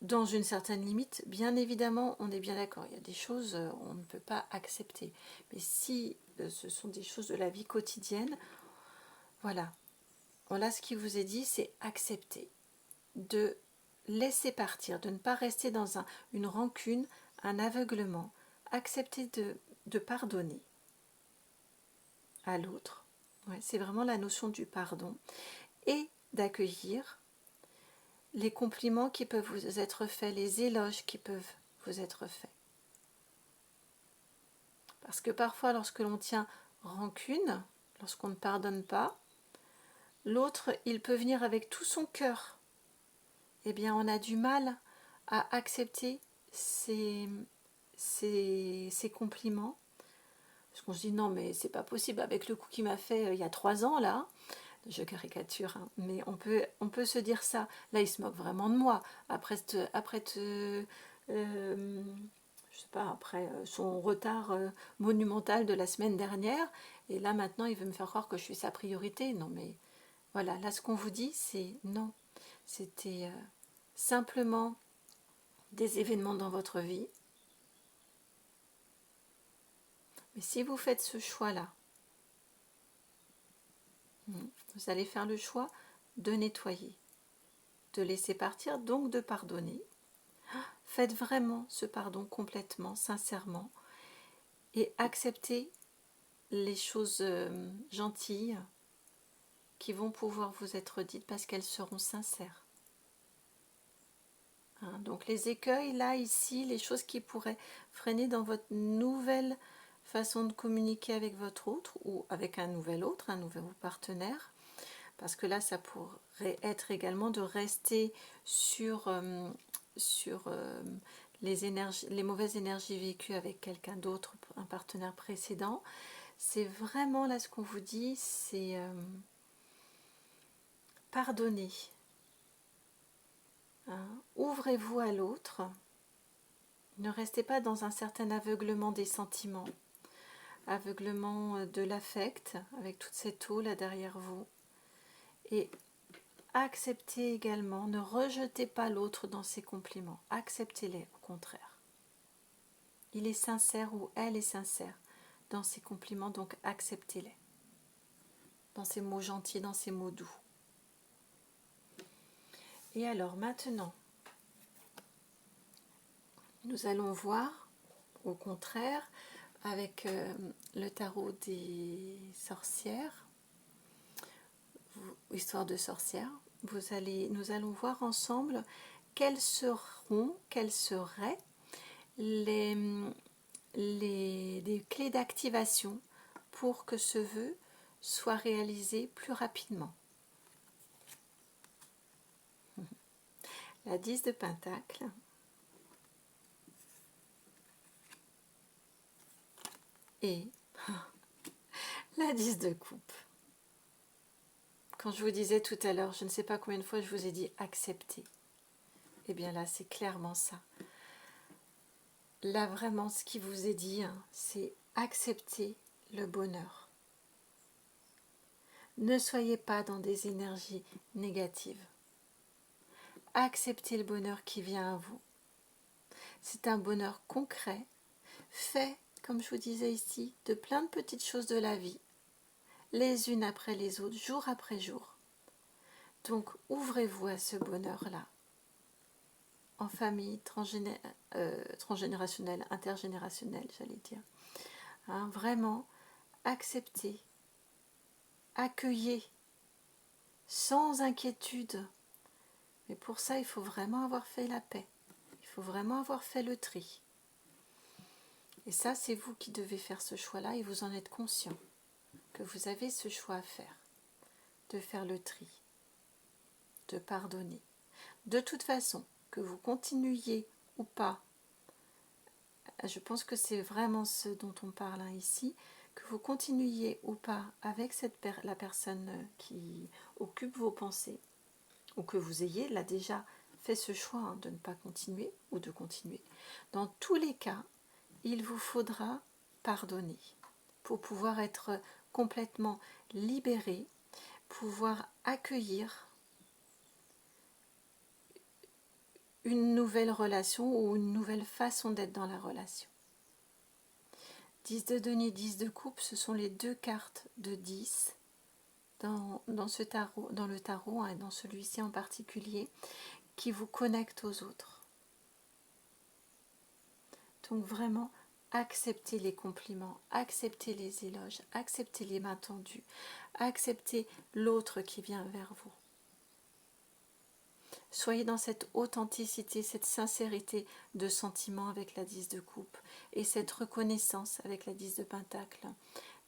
Dans une certaine limite, bien évidemment, on est bien d'accord. Il y a des choses on ne peut pas accepter. Mais si ce sont des choses de la vie quotidienne, voilà. Là, ce qui vous est dit, c'est accepter, de laisser partir, de ne pas rester dans une rancune, un aveuglement. Accepter de pardonner à l'autre. Ouais, c'est vraiment la notion du pardon. Et d'accueillir les compliments qui peuvent vous être faits, les éloges qui peuvent vous être faits. Parce que parfois, lorsque l'on tient rancune, lorsqu'on ne pardonne pas, l'autre, il peut venir avec tout son cœur. Eh bien, on a du mal à accepter ces compliments. Parce qu'on se dit, non, mais c'est pas possible, avec le coup qu'il m'a fait il y a 3 ans, là, je caricature, hein, mais on peut se dire ça. Là, il se moque vraiment de moi. Après je sais pas, après son retard monumental de la semaine dernière, et là, maintenant, il veut me faire croire que je suis sa priorité. Non, mais voilà, là, ce qu'on vous dit, c'est non. C'était simplement des événements dans votre vie. Mais si vous faites ce choix-là, vous allez faire le choix de nettoyer, de laisser partir, donc de pardonner. Faites vraiment ce pardon complètement, sincèrement, et acceptez les choses gentilles qui vont pouvoir vous être dites parce qu'elles seront sincères. Hein, donc les écueils, là, ici, les choses qui pourraient freiner dans votre nouvelle façon de communiquer avec votre autre ou avec un nouvel partenaire, parce que là, ça pourrait être également de rester sur les mauvaises énergies vécues avec quelqu'un d'autre, un partenaire précédent. C'est vraiment là ce qu'on vous dit, c'est pardonner. Hein, ouvrez-vous à l'autre. Ne restez pas dans un certain aveuglement des sentiments, aveuglement de l'affect, avec toute cette eau là derrière vous. Et acceptez également, ne rejetez pas l'autre dans ses compliments, acceptez-les au contraire. Il est sincère ou elle est sincère dans ses compliments, donc acceptez-les. Dans ses mots gentils, dans ses mots doux. Et alors maintenant, nous allons voir, au contraire, avec le tarot des sorcières, histoire de sorcières, nous allons voir ensemble quelles seraient les clés d'activation pour que ce vœu soit réalisé plus rapidement. La 10 de Pentacle et la 10 de Coupe. Quand je vous disais tout à l'heure, je ne sais pas combien de fois je vous ai dit accepter. Eh bien là, c'est clairement ça. Là, vraiment, ce qui vous est dit, hein, c'est accepter le bonheur. Ne soyez pas dans des énergies négatives. Acceptez le bonheur qui vient à vous. C'est un bonheur concret, fait, comme je vous disais ici, de plein de petites choses de la vie, les unes après les autres, jour après jour. Donc, ouvrez-vous à ce bonheur-là, en famille, transgénérationnelle, intergénérationnelle, j'allais dire. Hein, vraiment, acceptez, accueillez, sans inquiétude. Mais pour ça, il faut vraiment avoir fait la paix. Il faut vraiment avoir fait le tri. Et ça, c'est vous qui devez faire ce choix-là et vous en êtes conscient que vous avez ce choix à faire, de faire le tri, de pardonner. De toute façon, que vous continuiez ou pas, je pense que c'est vraiment ce dont on parle ici, que vous continuiez ou pas avec la personne qui occupe vos pensées, ou que vous ayez là déjà fait ce choix hein, de ne pas continuer ou de continuer. Dans tous les cas, il vous faudra pardonner pour pouvoir être complètement libéré, pouvoir accueillir une nouvelle relation ou une nouvelle façon d'être dans la relation. 10 de denier, 10 de coupe, ce sont les deux cartes de 10 dans ce tarot, dans le tarot hein, et dans celui-ci en particulier, qui vous connectent aux autres. Donc vraiment, acceptez les compliments, acceptez les éloges, acceptez les mains tendues, acceptez l'autre qui vient vers vous. Soyez dans cette authenticité, cette sincérité de sentiment avec la 10 de coupe et cette reconnaissance avec la 10 de pentacle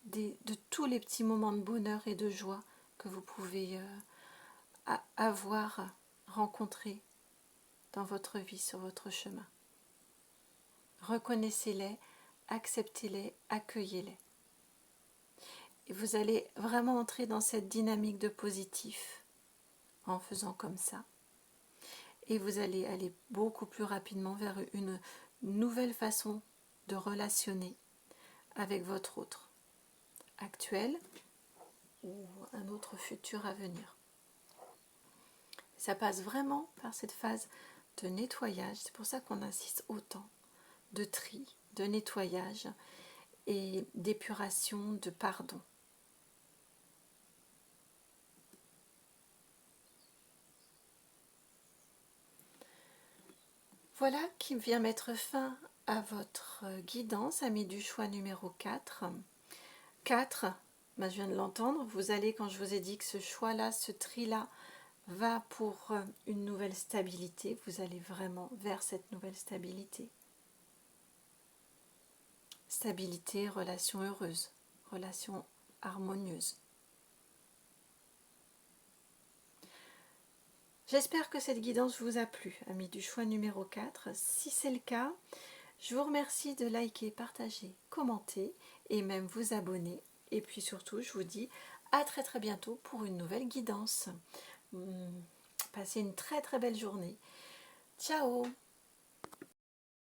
de tous les petits moments de bonheur et de joie que vous pouvez avoir rencontrés dans votre vie, sur votre chemin. Reconnaissez-les, acceptez-les, accueillez-les. Et vous allez vraiment entrer dans cette dynamique de positif en faisant comme ça. Et vous allez aller beaucoup plus rapidement vers une nouvelle façon de relationner avec votre autre actuel ou un autre futur à venir. Ça passe vraiment par cette phase de nettoyage, c'est pour ça qu'on insiste autant, de tri, de nettoyage et d'épuration, de pardon. Voilà qui vient mettre fin à votre guidance, amis du choix numéro 4. 4, ben je viens de l'entendre, vous allez, quand je vous ai dit que ce choix-là, ce tri-là, va pour une nouvelle stabilité, vous allez vraiment vers cette nouvelle stabilité. Stabilité, relation heureuse, relation harmonieuse. J'espère que cette guidance vous a plu, amis du choix numéro 4. Si c'est le cas, je vous remercie de liker, partager, commenter et même vous abonner. Et puis surtout, je vous dis à très très bientôt pour une nouvelle guidance. Passez une très très belle journée. Ciao!